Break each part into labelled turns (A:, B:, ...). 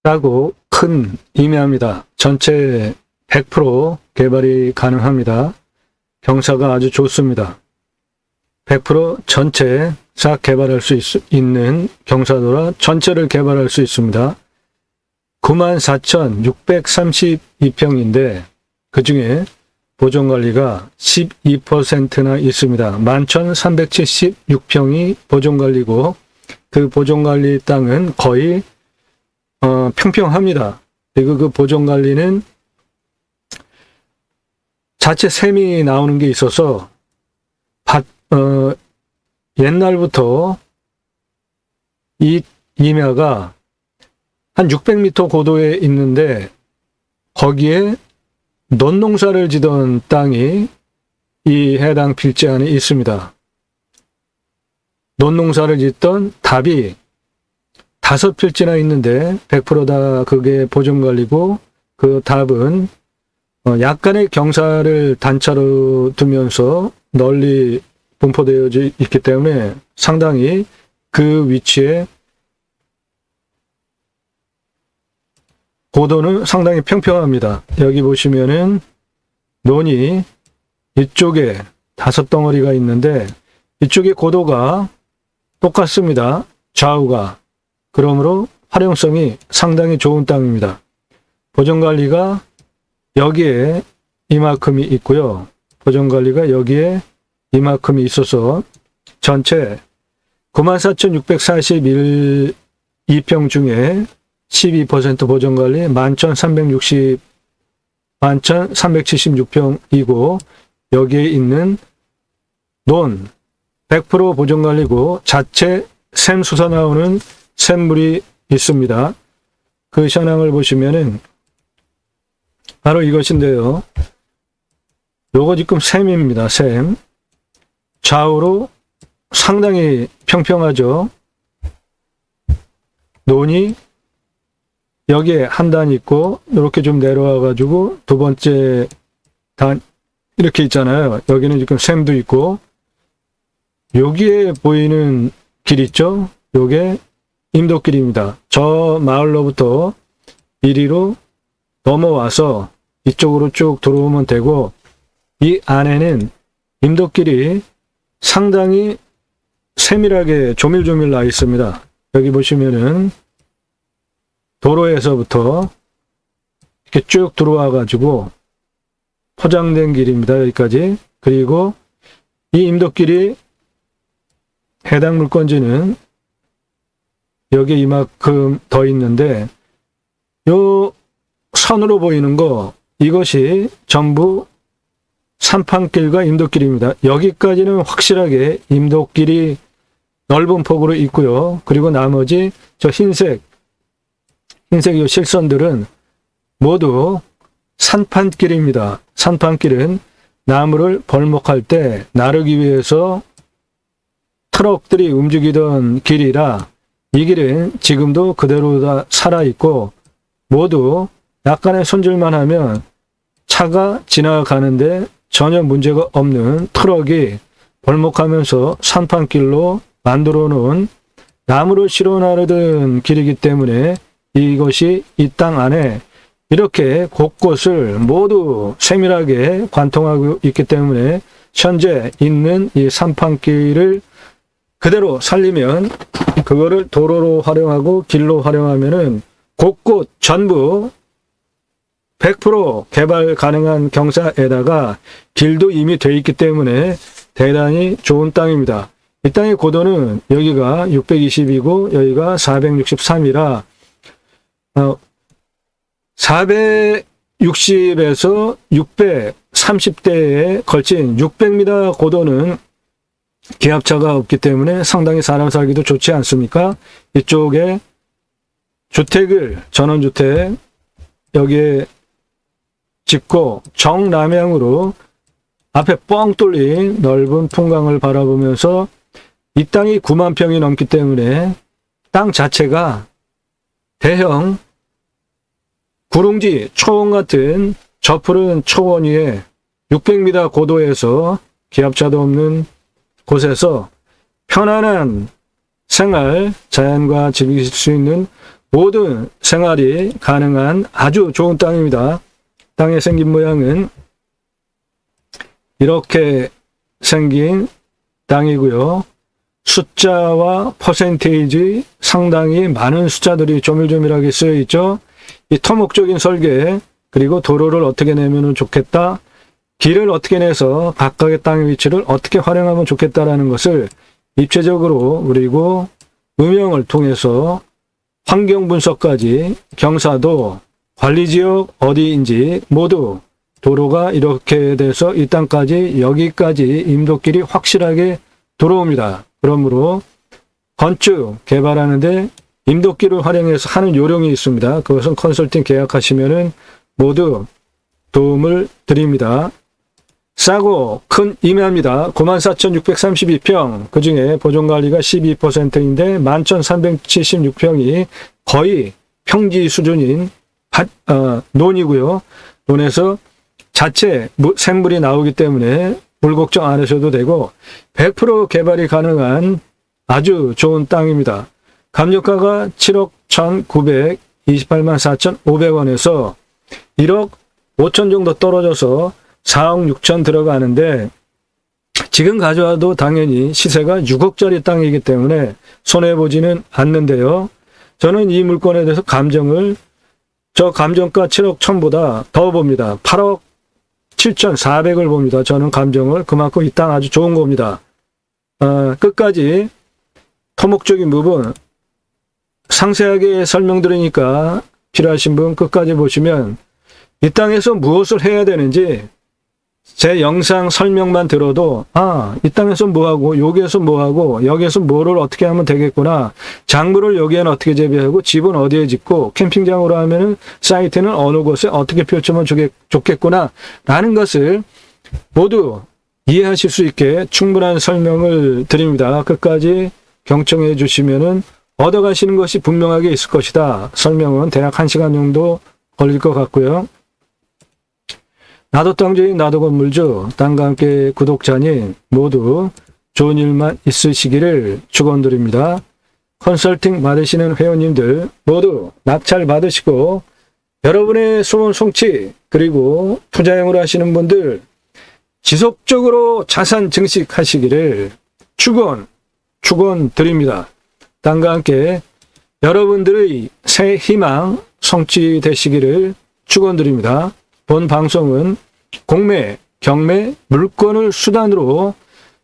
A: 라고 큰 의미합니다. 전체 100% 개발이 가능합니다. 경사가 아주 좋습니다. 100% 전체 싹 개발할 수 있는 경사도라 전체를 개발할 수 있습니다. 94,632평인데 그 중에 보존관리가 12%나 있습니다. 11,376평이 보존관리고 그 보존관리 땅은 거의 평평합니다. 그리고 그 보존관리는 자체 샘이 나오는 게 있어서 옛날부터 이 임야가 한 600m 고도에 있는데 거기에 논농사를 지던 땅이 이 해당 필지 안에 있습니다. 논농사를 짓던 답이 5필지나 있는데 100% 다 그게 보존관리고 그 답은 약간의 경사를 단차로 두면서 널리 분포되어 있기 때문에 상당히 그 위치에 고도는 상당히 평평합니다. 여기 보시면은 논이 이쪽에 5덩어리가 있는데 이쪽의 고도가 똑같습니다. 좌우가. 그러므로 활용성이 상당히 좋은 땅입니다. 보존관리가 여기에 이만큼이 있고요. 보존관리가 여기에 이만큼이 있어서 전체 94,641평 중에 12% 보존관리 11,376평이고 여기에 있는 논 100% 보존관리고 자체 샘 솟아나오는 샘물이 있습니다. 그 현황을 보시면은 바로 이것인데요. 요거 지금 샘입니다. 샘. 좌우로 상당히 평평하죠. 논이 여기에 한 단 있고 이렇게 좀 내려와 가지고 두 번째 단 이렇게 있잖아요. 여기는 지금 샘도 있고 여기에 보이는 길 있죠. 요게 임도길입니다. 저 마을로부터 이리로 넘어와서 이쪽으로 쭉 들어오면 되고 이 안에는 임도길이 상당히 세밀하게 조밀조밀 나 있습니다. 여기 보시면은 도로에서부터 이렇게 쭉 들어와 가지고 포장된 길입니다. 여기까지. 그리고 이 임도길이 해당 물건지는 여기 이만큼 더 있는데 요 선으로 보이는 거 이것이 전부 산판길과 임도길입니다. 여기까지는 확실하게 임도길이 넓은 폭으로 있고요. 그리고 나머지 저 흰색 요 실선들은 모두 산판길입니다. 산판길은 나무를 벌목할 때 나르기 위해서 트럭들이 움직이던 길이라 이 길은 지금도 그대로 다 살아있고 모두 약간의 손질만 하면 차가 지나가는데 전혀 문제가 없는 트럭이 벌목하면서 산판길로 만들어 놓은 나무를 실어 나르던 길이기 때문에 이것이 이 땅 안에 이렇게 곳곳을 모두 세밀하게 관통하고 있기 때문에 현재 있는 이 산판길을 그대로 살리면 그거를 도로로 활용하고 길로 활용하면은 곳곳 전부 100% 개발 가능한 경사에다가 길도 이미 돼 있기 때문에 대단히 좋은 땅입니다. 이 땅의 고도는 여기가 620이고 여기가 463이라 460에서 630대에 걸친 600m 고도는 기압차가 없기 때문에 상당히 사람 살기도 좋지 않습니까? 이쪽에 주택을 전원주택 여기에 짓고 정남향으로 앞에 뻥 뚫린 넓은 풍광을 바라보면서 이 땅이 9만 평이 넘기 때문에 땅 자체가 대형 구릉지 초원 같은 저 푸른 초원 위에 600m 고도에서 기압차도 없는 곳에서 편안한 생활, 자연과 즐길 수 있는 모든 생활이 가능한 아주 좋은 땅입니다. 땅의 생긴 모양은 이렇게 생긴 땅이고요. 숫자와 퍼센테이지 상당히 많은 숫자들이 조밀조밀하게 쓰여 있죠. 이 토목적인 설계, 그리고 도로를 어떻게 내면 좋겠다, 길을 어떻게 내서 각각의 땅의 위치를 어떻게 활용하면 좋겠다라는 것을 입체적으로 그리고 음영을 통해서 환경 분석까지 경사도, 관리지역 어디인지 모두 도로가 이렇게 돼서 이 땅까지 여기까지 임도길이 확실하게 들어옵니다. 그러므로 건축 개발하는데 임도길을 활용해서 하는 요령이 있습니다. 그것은 컨설팅 계약하시면은 모두 도움을 드립니다. 싸고 큰 임야입니다. 94,632평, 그 중에 보존관리가 12%인데 11,376평이 거의 평지 수준인 논이고요. 논에서 자체 생물이 나오기 때문에 물 걱정 안 하셔도 되고 100% 개발이 가능한 아주 좋은 땅입니다. 감정가가 7억 1,928만 4,500원에서 1억 5천 정도 떨어져서 4억 6천 들어가는데, 지금 가져와도 당연히 시세가 6억짜리 땅이기 때문에 손해보지는 않는데요. 저는 이 물건에 대해서 저 감정가 7억 1천보다 더 봅니다. 8억 7,400을 봅니다. 저는 감정을. 그만큼 이 땅 아주 좋은 겁니다. 끝까지 토목적인 부분 상세하게 설명드리니까 필요하신 분 끝까지 보시면 이 땅에서 무엇을 해야 되는지 제 영상 설명만 들어도 이 땅에서 뭐하고 여기에서 뭐하고 여기에서 뭐를 어떻게 하면 되겠구나, 작물을 여기에는 어떻게 재배하고 집은 어디에 짓고 캠핑장으로 하면은 사이트는 어느 곳에 어떻게 펼치면 좋겠구나 라는 것을 모두 이해하실 수 있게 충분한 설명을 드립니다. 끝까지 경청해 주시면은 얻어가시는 것이 분명하게 있을 것이다. 설명은 대략 1시간 정도 걸릴 것 같고요. 나도 땅주인 나도 건물주, 땅과 함께 구독자님 모두 좋은 일만 있으시기를 축원드립니다. 컨설팅 받으시는 회원님들 모두 낙찰 받으시고 여러분의 소원 성취, 그리고 투자형으로 하시는 분들 지속적으로 자산 증식하시기를 축원드립니다. 땅과 함께 여러분들의 새 희망 성취되시기를 축원드립니다. 본 방송은 공매, 경매, 물건을 수단으로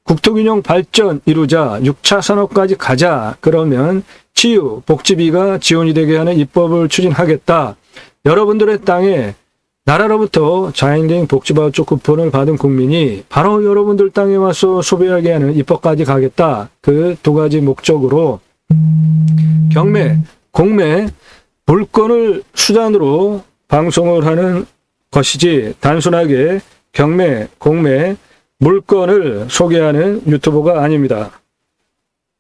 A: 국토균형 발전 이루자, 6차 산업까지 가자, 그러면 치유, 복지비가 지원이 되게 하는 입법을 추진하겠다. 여러분들의 땅에 나라로부터 자연계획 복지바우처 쿠폰을 받은 국민이 바로 여러분들 땅에 와서 소비하게 하는 입법까지 가겠다. 그 두 가지 목적으로 경매, 공매, 물건을 수단으로 방송을 하는 것이지 단순하게 경매, 공매, 물건을 소개하는 유튜버가 아닙니다.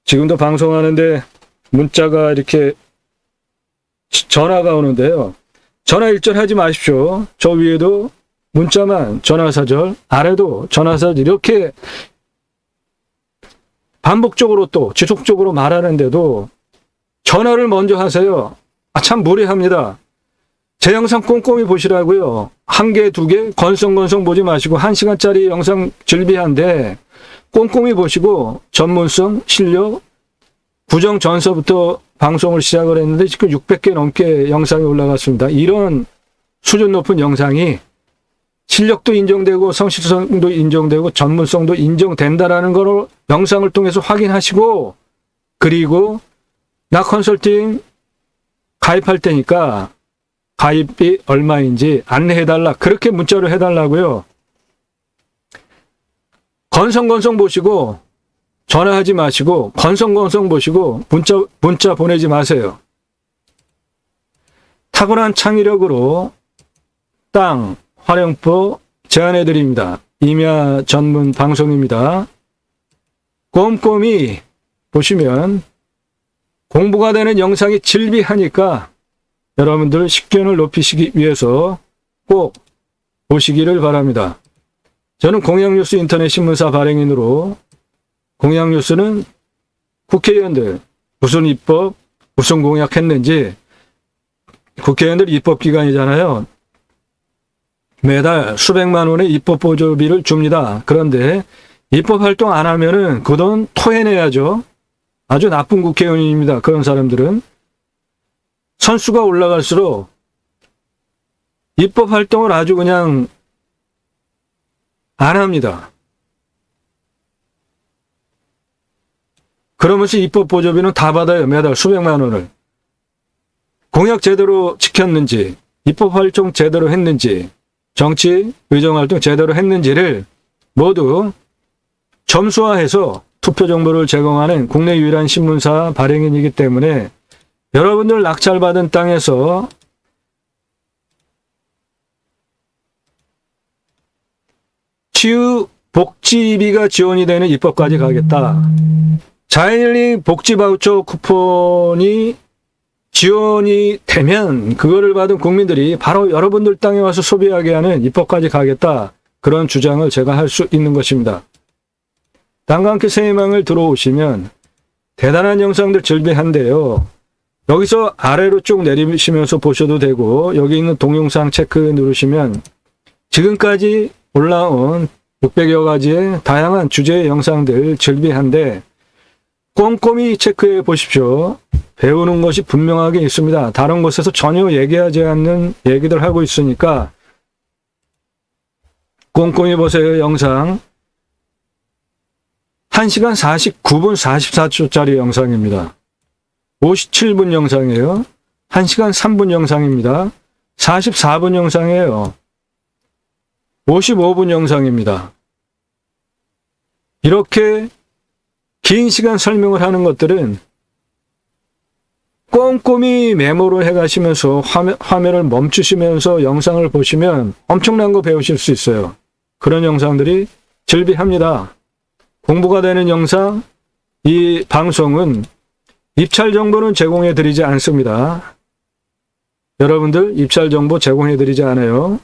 A: 지금도 방송하는데 문자가 이렇게 전화가 오는데요. 전화 일절하지 마십시오. 저 위에도 문자만 전화사절, 아래도 전화사절 이렇게 반복적으로 또 지속적으로 말하는데도 전화를 먼저 하세요. 참 무례합니다. 제 영상 꼼꼼히 보시라고요. 1개, 2개 건성건성 보지 마시고 1시간짜리 영상 즐비한데 꼼꼼히 보시고 전문성, 실력, 구정 전서부터 방송을 시작을 했는데 지금 600개 넘게 영상이 올라갔습니다. 이런 수준 높은 영상이 실력도 인정되고 성실성도 인정되고 전문성도 인정된다라는 걸 영상을 통해서 확인하시고, 그리고 나 컨설팅 가입할 때니까 가입비 얼마인지 안내해달라, 그렇게 문자로 해달라고요. 건성건성 보시고 전화하지 마시고 건성건성 보시고 문자 보내지 마세요. 탁월한 창의력으로 땅 활용법 제안해드립니다. 임야 전문 방송입니다. 꼼꼼히 보시면 공부가 되는 영상이 질비하니까 여러분들 식견을 높이시기 위해서 꼭 보시기를 바랍니다. 저는 공양뉴스 인터넷 신문사 발행인으로, 공양뉴스는 국회의원들 무슨 입법, 무슨 공약했는지 국회의원들 입법기관이잖아요. 매달 수백만 원의 입법보조비를 줍니다. 그런데 입법활동 안 하면은 그 돈 토해내야죠. 아주 나쁜 국회의원입니다. 그런 사람들은. 선수가 올라갈수록 입법활동을 아주 그냥 안 합니다. 그러면서 입법보조비는 다 받아요. 매달 수백만 원을. 공약 제대로 지켰는지, 입법활동 제대로 했는지, 정치 의정활동 제대로 했는지를 모두 점수화해서 투표 정보를 제공하는 국내 유일한 신문사 발행인이기 때문에 여러분들 낙찰받은 땅에서 치유 복지비가 지원이 되는 입법까지 가겠다. 자연일링 복지바우처 쿠폰이 지원이 되면 그거를 받은 국민들이 바로 여러분들 땅에 와서 소비하게 하는 입법까지 가겠다. 그런 주장을 제가 할 수 있는 것입니다. 땅과 함께 새 희망을 들어오시면 대단한 영상들 즐비한데요. 여기서 아래로 쭉 내리시면서 보셔도 되고 여기 있는 동영상 체크 누르시면 지금까지 올라온 600여 가지의 다양한 주제의 영상들 즐비한데 꼼꼼히 체크해 보십시오. 배우는 것이 분명하게 있습니다. 다른 곳에서 전혀 얘기하지 않는 얘기들 하고 있으니까 꼼꼼히 보세요. 영상 1시간 49분 44초짜리 영상입니다. 57분 영상이에요. 1시간 3분 영상입니다. 44분 영상이에요. 55분 영상입니다. 이렇게 긴 시간 설명을 하는 것들은 꼼꼼히 메모를 해가시면서 화면을 멈추시면서 영상을 보시면 엄청난 거 배우실 수 있어요. 그런 영상들이 즐비합니다. 공부가 되는 영상, 이 방송은 입찰 정보는 제공해 드리지 않습니다. 여러분들 입찰 정보 제공해 드리지 않아요.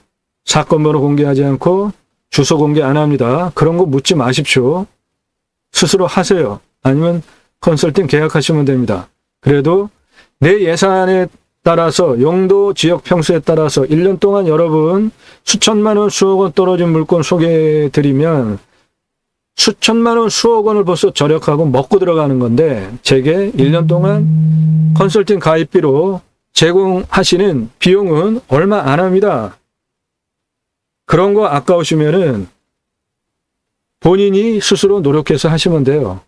A: 사건 번호 공개하지 않고 주소 공개 안 합니다. 그런 거 묻지 마십시오. 스스로 하세요. 아니면 컨설팅 계약하시면 됩니다. 그래도 내 예산에 따라서 용도 지역 평수에 따라서 1년 동안 여러분 수천만 원 수억 원 떨어진 물건 소개해 드리면 수천만 원 수억 원을 벌써 절약하고 먹고 들어가는 건데 제게 1년 동안 컨설팅 가입비로 제공하시는 비용은 얼마 안 합니다. 그런 거 아까우시면은 본인이 스스로 노력해서 하시면 돼요.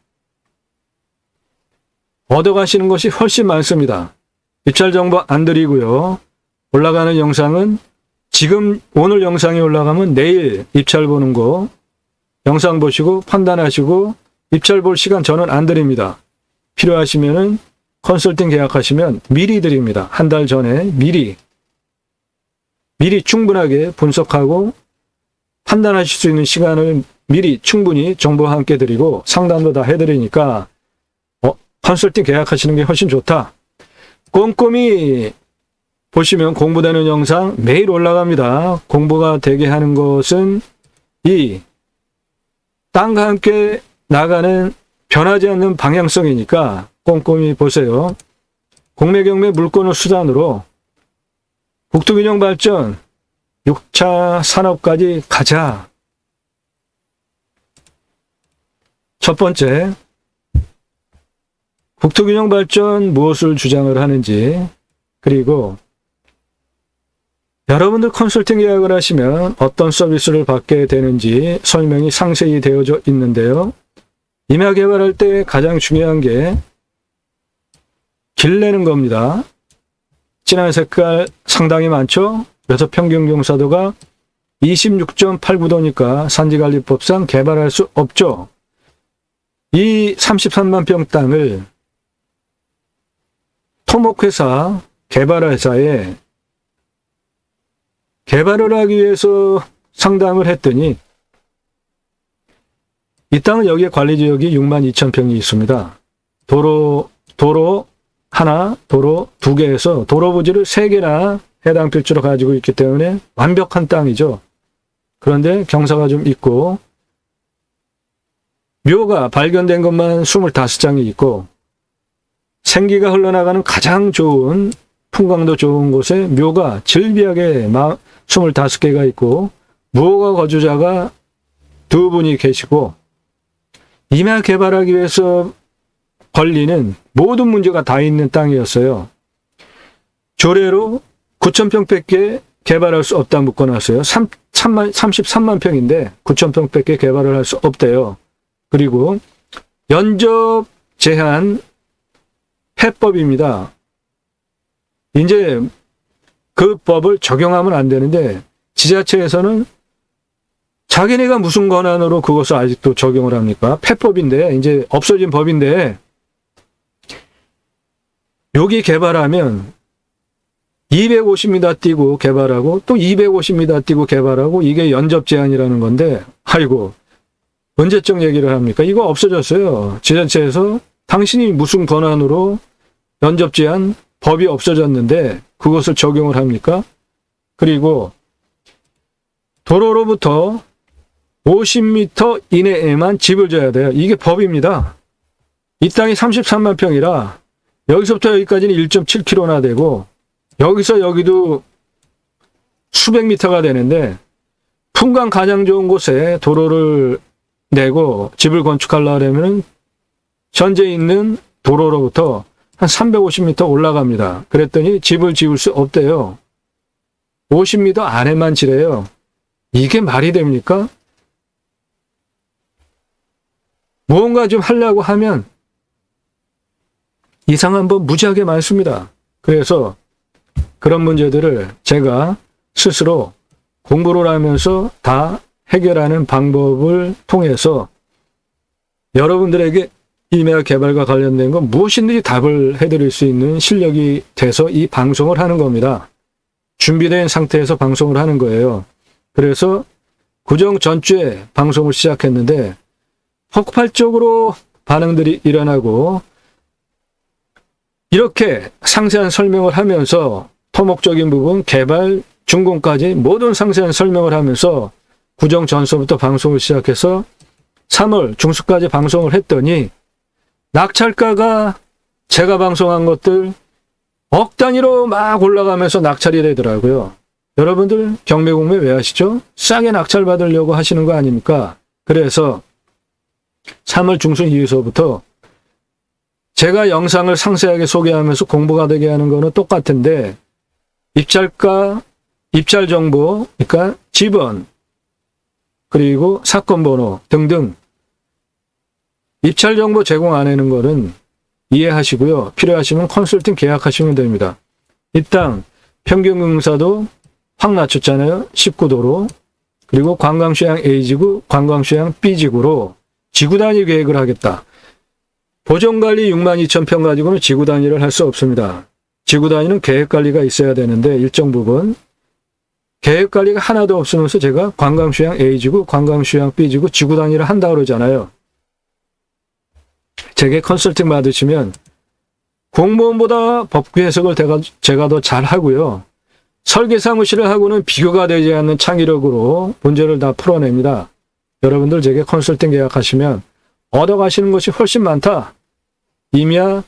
A: 얻어가시는 것이 훨씬 많습니다. 입찰 정보 안 드리고요. 올라가는 영상은 지금 오늘 영상이 올라가면 내일 입찰 보는 거 영상 보시고 판단하시고 입찰 볼 시간 저는 안 드립니다. 필요하시면은 컨설팅 계약하시면 미리 드립니다. 한 달 전에 미리 충분하게 분석하고 판단하실 수 있는 시간을 미리 충분히 정보와 함께 드리고 상담도 다 해드리니까 컨설팅 계약하시는 게 훨씬 좋다. 꼼꼼히 보시면 공부되는 영상 매일 올라갑니다. 공부가 되게 하는 것은 이 땅과 함께 나가는 변하지 않는 방향성이니까 꼼꼼히 보세요. 공매경매 물권을 수단으로 국토균형 발전 6차 산업까지 가자. 첫 번째, 국토균형 발전 무엇을 주장을 하는지, 그리고 여러분들 컨설팅 계약을 하시면 어떤 서비스를 받게 되는지 설명이 상세히 되어져 있는데요. 임야 개발할 때 가장 중요한 게 길 내는 겁니다. 진한 색깔 상당히 많죠? 그래서 평균 경사도가 26.89도니까 산지관리법상 개발할 수 없죠. 이 33만 평 땅을 토목회사, 개발회사에 개발을 하기 위해서 상담을 했더니 이 땅은 여기에 관리지역이 6만 2천 평이 있습니다. 도로 하나, 도로 2개에서 도로 부지를 3개나 해당 필지로 가지고 있기 때문에 완벽한 땅이죠. 그런데 경사가 좀 있고 묘가 발견된 것만 25장이 있고 생기가 흘러나가는 가장 좋은 풍광도 좋은 곳에 묘가 즐비하게 25개가 있고 무허가 거주자가 2분이 계시고 임야 개발하기 위해서 걸리는 모든 문제가 다 있는 땅이었어요. 조례로 9,000평밖에 개발할 수 없다 묶어놨어요. 33만 평인데 9,000평밖에 개발을 할 수 없대요. 그리고 연접 제한 해법입니다. 이제 그 법을 적용하면 안 되는데 지자체에서는 자기네가 무슨 권한으로 그것을 아직도 적용을 합니까? 폐법인데 이제 없어진 법인데 여기 개발하면 250m 띄고 개발하고 또 250m 띄고 개발하고 이게 연접 제한이라는 건데 아이고 언제적 얘기를 합니까? 이거 없어졌어요. 지자체에서 당신이 무슨 권한으로 연접 제한 법이 없어졌는데 그것을 적용을 합니까? 그리고 도로로부터 50m 이내에만 집을 져야 돼요. 이게 법입니다. 이 땅이 33만 평이라 여기서부터 여기까지는 1.7km나 되고 여기서 여기도 수백 미터가 되는데 풍광 가장 좋은 곳에 도로를 내고 집을 건축하려면 현재 있는 도로로부터 한 350m 올라갑니다. 그랬더니 집을 지을 수 없대요. 50m 안에만 지래요. 이게 말이 됩니까? 무언가 좀 하려고 하면 이상한 법 무지하게 많습니다. 그래서 그런 문제들을 제가 스스로 공부를 하면서 다 해결하는 방법을 통해서 여러분들에게 임야 개발과 관련된 건 무엇이든지 답을 해드릴 수 있는 실력이 돼서 이 방송을 하는 겁니다. 준비된 상태에서 방송을 하는 거예요. 그래서 구정 전주에 방송을 시작했는데 폭발적으로 반응들이 일어나고 이렇게 상세한 설명을 하면서 토목적인 부분, 개발, 준공까지 모든 상세한 설명을 하면서 구정 전서부터 방송을 시작해서 3월 중순까지 방송을 했더니 낙찰가가 제가 방송한 것들 억 단위로 막 올라가면서 낙찰이 되더라고요. 여러분들 경매공매 왜 하시죠? 싸게 낙찰 받으려고 하시는 거 아닙니까? 그래서 3월 중순 이후서부터 제가 영상을 상세하게 소개하면서 공부가 되게 하는 거는 똑같은데 입찰가, 입찰 정보, 그러니까 지번, 그리고 사건 번호 등등 입찰 정보 제공 안 하는 거는 이해하시고요. 필요하시면 컨설팅 계약하시면 됩니다. 이 땅 평균 경사도 확 낮췄잖아요. 19도로. 그리고 관광휴양 A지구, 관광휴양 B지구로 지구 단위 계획을 하겠다. 보존관리 62,000평 가지고는 지구 단위를 할 수 없습니다. 지구 단위는 계획관리가 있어야 되는데 일정 부분 계획관리가 하나도 없으면서 제가 관광휴양 A지구, 관광휴양 B지구 지구 단위를 한다 그러잖아요. 제게 컨설팅 받으시면 공무원보다 법규 해석을 제가 더 잘하고요. 설계사무실을 하고는 비교가 되지 않는 창의력으로 문제를 다 풀어냅니다. 여러분들 제게 컨설팅 계약하시면 얻어가시는 것이 훨씬 많다. 임야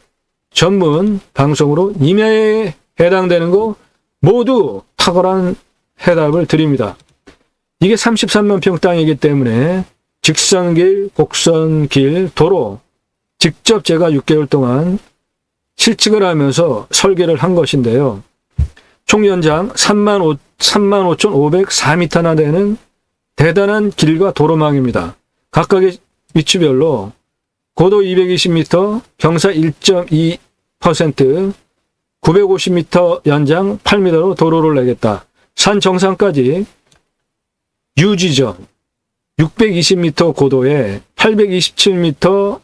A: 전문 방송으로 임야에 해당되는 거 모두 탁월한 해답을 드립니다. 이게 33만 평 땅이기 때문에 직선길, 곡선길, 도로 직접 제가 6개월 동안 실측을 하면서 설계를 한 것인데요. 총 연장 35,504m나 되는 대단한 길과 도로망입니다. 각각의 위치별로 고도 220m, 경사 1.2%, 950m 연장 8m로 도로를 내겠다. 산 정상까지 유지점 620m 고도에 827m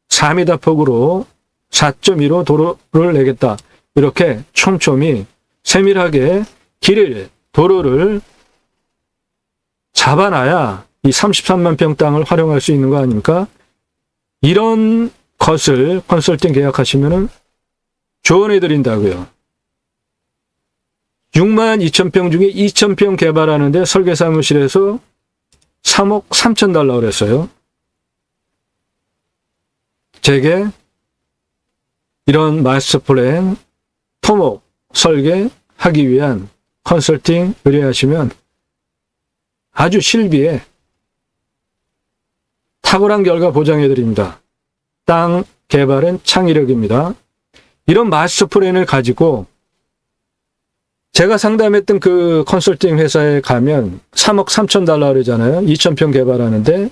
A: 4m 폭으로 4.15 도로를 내겠다. 이렇게 촘촘히 세밀하게 길을, 도로를 잡아놔야 이 33만 평 땅을 활용할 수 있는 거 아닙니까? 이런 것을 컨설팅 계약하시면 조언해 드린다고요. 62,000평 중에 2,000평 개발하는데 설계사무실에서 3억 3천 달러 그랬어요. 제게 이런 마스터 플랜, 토목, 설계하기 위한 컨설팅 의뢰하시면 아주 실비에 탁월한 결과 보장해 드립니다. 땅 개발은 창의력입니다. 이런 마스터 플랜을 가지고 제가 상담했던 그 컨설팅 회사에 가면 3억 3천 달러 그러잖아요. 2,000평 개발하는데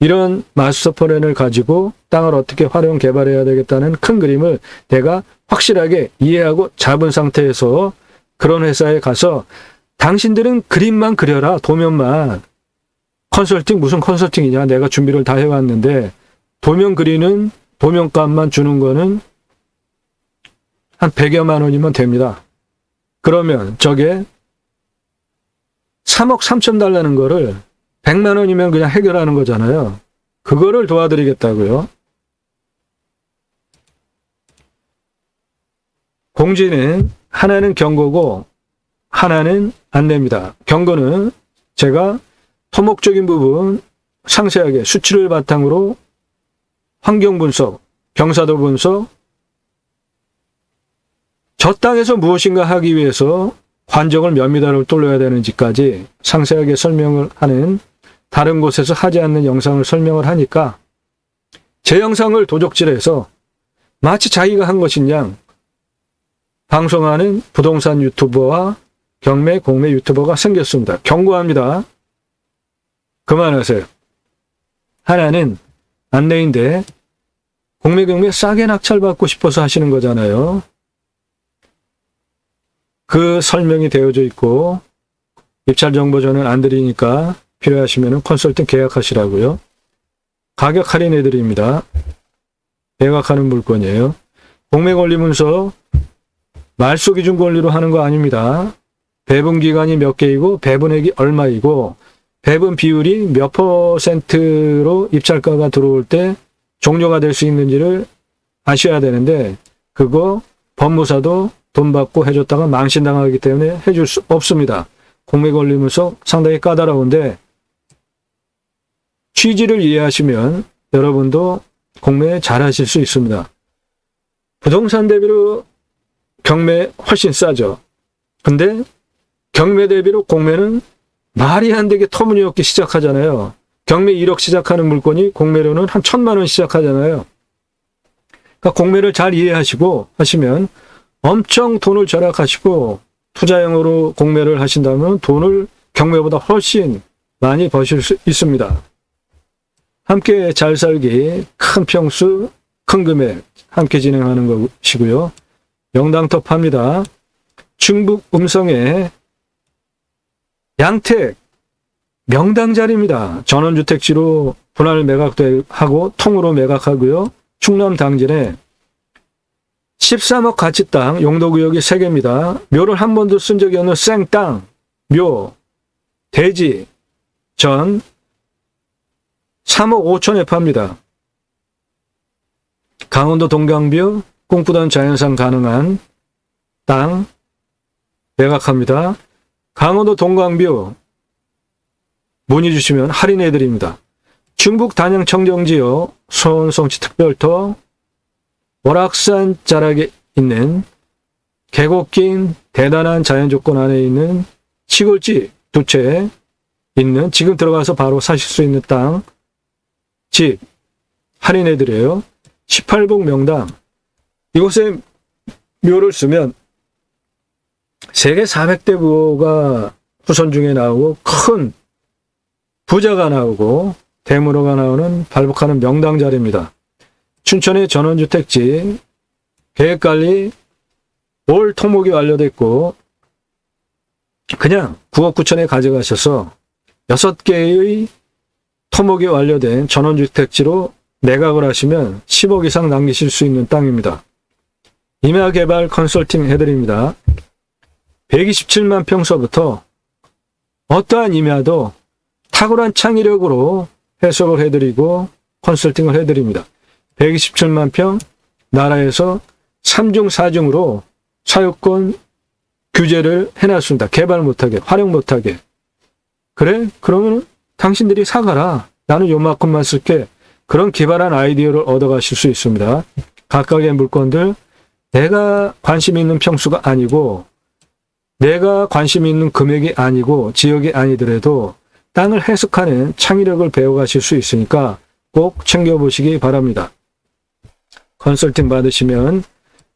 A: 이런 마스터 플랜을 가지고 땅을 어떻게 활용 개발해야 되겠다는 큰 그림을 내가 확실하게 이해하고 잡은 상태에서 그런 회사에 가서 당신들은 그림만 그려라, 도면만. 컨설팅 무슨 컨설팅이냐, 내가 준비를 다 해왔는데 도면 그리는 도면값만 주는 거는 한 100여만 원이면 됩니다. 그러면 저게 3억 3천 달라는 거를 100만 원이면 그냥 해결하는 거잖아요. 그거를 도와드리겠다고요. 공지는 하나는 경고고 하나는 안내입니다. 경고는 제가 토목적인 부분 상세하게 수치를 바탕으로 환경 분석, 경사도 분석, 저 땅에서 무엇인가 하기 위해서 관정을 몇 미터를 뚫어야 되는지까지 상세하게 설명을 하는, 다른 곳에서 하지 않는 영상을 설명을 하니까 제 영상을 도적질해서 마치 자기가 한 것인 양 방송하는 부동산 유튜버와 경매, 공매 유튜버가 생겼습니다. 경고합니다. 그만하세요. 하나는 안내인데 공매, 경매 싸게 낙찰받고 싶어서 하시는 거잖아요. 그 설명이 되어져 있고 입찰 정보 저는 안 드리니까 필요하시면 컨설팅 계약하시라고요. 가격 할인해 드립니다. 매각하는 물건이에요. 공매 권리 문서 말소 기준 권리로 하는 거 아닙니다. 배분 기간이 몇 개이고 배분액이 얼마이고 배분 비율이 몇 %로 입찰가가 들어올 때 종료가 될 수 있는지를 아셔야 되는데 그거 법무사도 돈 받고 해줬다가 망신당하기 때문에 해줄 수 없습니다. 공매 권리 문서 상당히 까다로운데 취지를 이해하시면 여러분도 공매 잘하실 수 있습니다. 부동산 대비로 경매 훨씬 싸죠. 근데 경매 대비로 공매는 말이 안 되게 터무니없게 시작하잖아요. 경매 1억 시작하는 물건이 공매로는 한 1,000만 원 시작하잖아요. 그러니까 공매를 잘 이해하시고 하시면 엄청 돈을 절약하시고 투자형으로 공매를 하신다면 돈을 경매보다 훨씬 많이 버실 수 있습니다. 함께 잘 살기, 큰 평수, 큰 금액 함께 진행하는 것이고요. 영당터 팝니다. 충북 음성의 양택 명당자리입니다. 전원주택지로 분할 매각도 하고 통으로 매각하고요. 충남 당진에 13억 가치 땅, 용도구역이 3개입니다. 묘를 한 번도 쓴 적이 없는 생땅, 묘, 대지, 전 3억 5천에 팝니다. 강원도 동강뷰, 꿈꾸던 자연산 가능한 땅 매각합니다. 강원도 동강뷰 문의 주시면 할인해 드립니다. 충북 단양 청정지역 소원성지 특별터 월악산 자락에 있는 계곡 긴 대단한 자연 조건 안에 있는 시골집 2채 있는, 지금 들어가서 바로 사실 수 있는 땅, 집 할인해 드려요. 18복 명당. 이곳에 묘를 쓰면 세계 400대 부호가 후손 중에 나오고 큰 부자가 나오고 대문호가 나오는 발복하는 명당 자리입니다. 춘천의 전원주택지 계획관리 올 토목이 완료됐고 그냥 9억 9천에 가져가셔서 6개의 토목이 완료된 전원주택지로 매각을 하시면 10억 이상 남기실 수 있는 땅입니다. 임야개발 컨설팅 해드립니다. 127만 평서부터 어떠한 임야도 탁월한 창의력으로 해석을 해드리고 컨설팅을 해드립니다. 127만 평 나라에서 3중 4중으로 사유권 규제를 해놨습니다. 개발 못하게, 활용 못하게. 그래? 그러면 당신들이 사가라. 나는 요만큼만 쓸게. 그런 기발한 아이디어를 얻어가실 수 있습니다. 각각의 물건들 내가 관심 있는 평수가 아니고 내가 관심 있는 금액이 아니고 지역이 아니더라도 땅을 해석하는 창의력을 배워가실 수 있으니까 꼭 챙겨보시기 바랍니다. 컨설팅 받으시면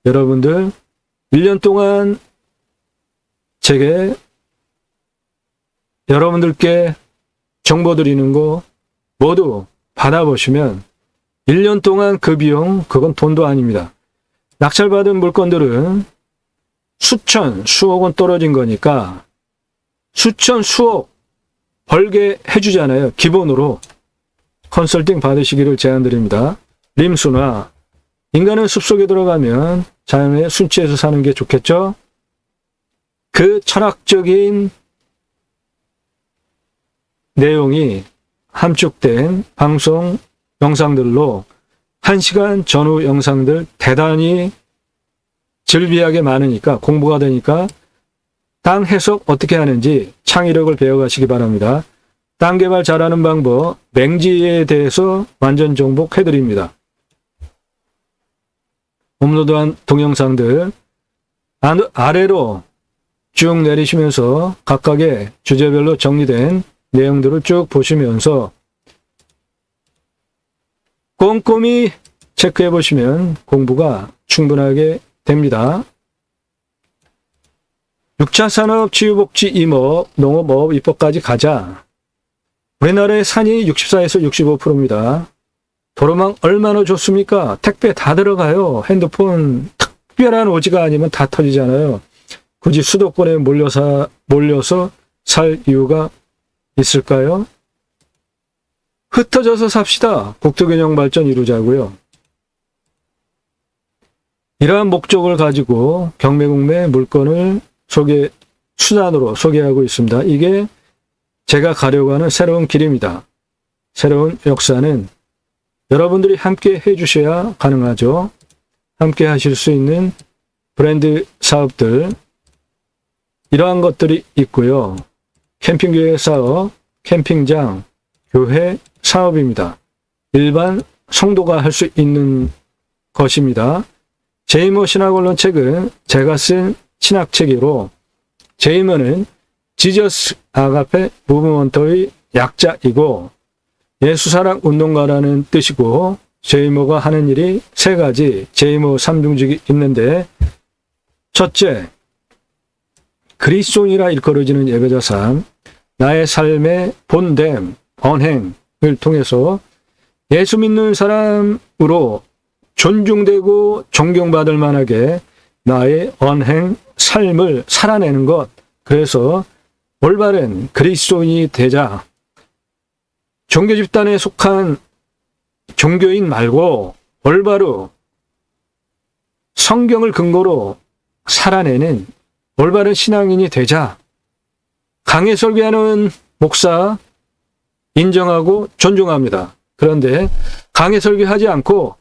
A: 여러분들 1년 동안 제게 여러분들께 정보 드리는 거 모두 받아보시면 1년 동안 그 비용, 그건 돈도 아닙니다. 낙찰받은 물건들은 수천, 수억 원 떨어진 거니까 수천, 수억 벌게 해주잖아요. 기본으로. 컨설팅 받으시기를 제안드립니다. 림수나 인간은 숲속에 들어가면 자연의 순치에서 사는 게 좋겠죠? 그 철학적인 내용이 함축된 방송 영상들로 1시간 전후 영상들 대단히 즐비하게 많으니까 공부가 되니까 땅 해석 어떻게 하는지 창의력을 배워가시기 바랍니다. 땅 개발 잘하는 방법 맹지에 대해서 완전 정복해드립니다. 업로드한 동영상들 아래로 쭉 내리시면서 각각의 주제별로 정리된 내용들을 쭉 보시면서 꼼꼼히 체크해 보시면 공부가 충분하게 됩니다. 6차 산업, 치유복지, 임업, 농업업, 입법까지 가자. 우리나라의 산이 64에서 65%입니다. 도로망 얼마나 좋습니까? 택배 다 들어가요. 핸드폰 특별한 오지가 아니면 다 터지잖아요. 굳이 수도권에 몰려서 살 이유가 있을까요? 흩어져서 삽시다. 국토균형 발전 이루자고요. 이러한 목적을 가지고 경매국매 물건을 수단으로 소개하고 있습니다. 이게 제가 가려고 하는 새로운 길입니다. 새로운 역사는 여러분들이 함께 해주셔야 가능하죠. 함께 하실 수 있는 브랜드 사업들 이러한 것들이 있고요. 캠핑교회 사업, 캠핑장, 교회 사업입니다. 일반 성도가 할 수 있는 것입니다. 제이모 신학원론 책은 제가 쓴 신학책이로 제이모는 지저스 아가페 무브먼트의 약자이고 예수사랑 운동가라는 뜻이고 제이모가 하는 일이 세 가지 제이모 3중직이 있는데 첫째, 그리스도인이라 일컬어지는 예배자 삶, 나의 삶의 본됨, 언행을 통해서 예수 믿는 사람으로 존중되고 존경받을 만하게 나의 언행, 삶을 살아내는 것. 그래서 올바른 그리스도인이 되자. 종교 집단에 속한 종교인 말고 올바로 성경을 근거로 살아내는 올바른 신앙인이 되자. 강해 설교하는 목사 인정하고 존중합니다. 그런데 강해 설교하지 않고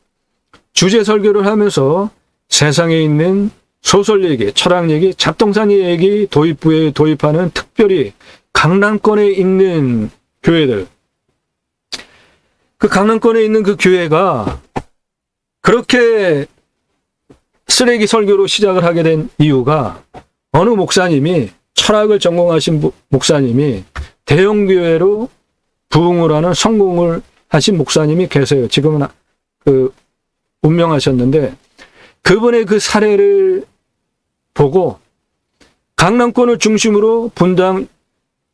A: 주제 설교를 하면서 세상에 있는 소설 얘기, 철학 얘기, 잡동사니 얘기 도입부에 도입하는 특별히 강남권에 있는 교회들. 그 강남권에 있는 그 교회가 그렇게 쓰레기 설교로 시작을 하게 된 이유가 어느 목사님이 철학을 전공하신 목사님이 대형교회로 부흥을 하는 성공을 하신 목사님이 계세요. 지금은 운명하셨는데 그분의 그 사례를 보고 강남권을 중심으로 분당,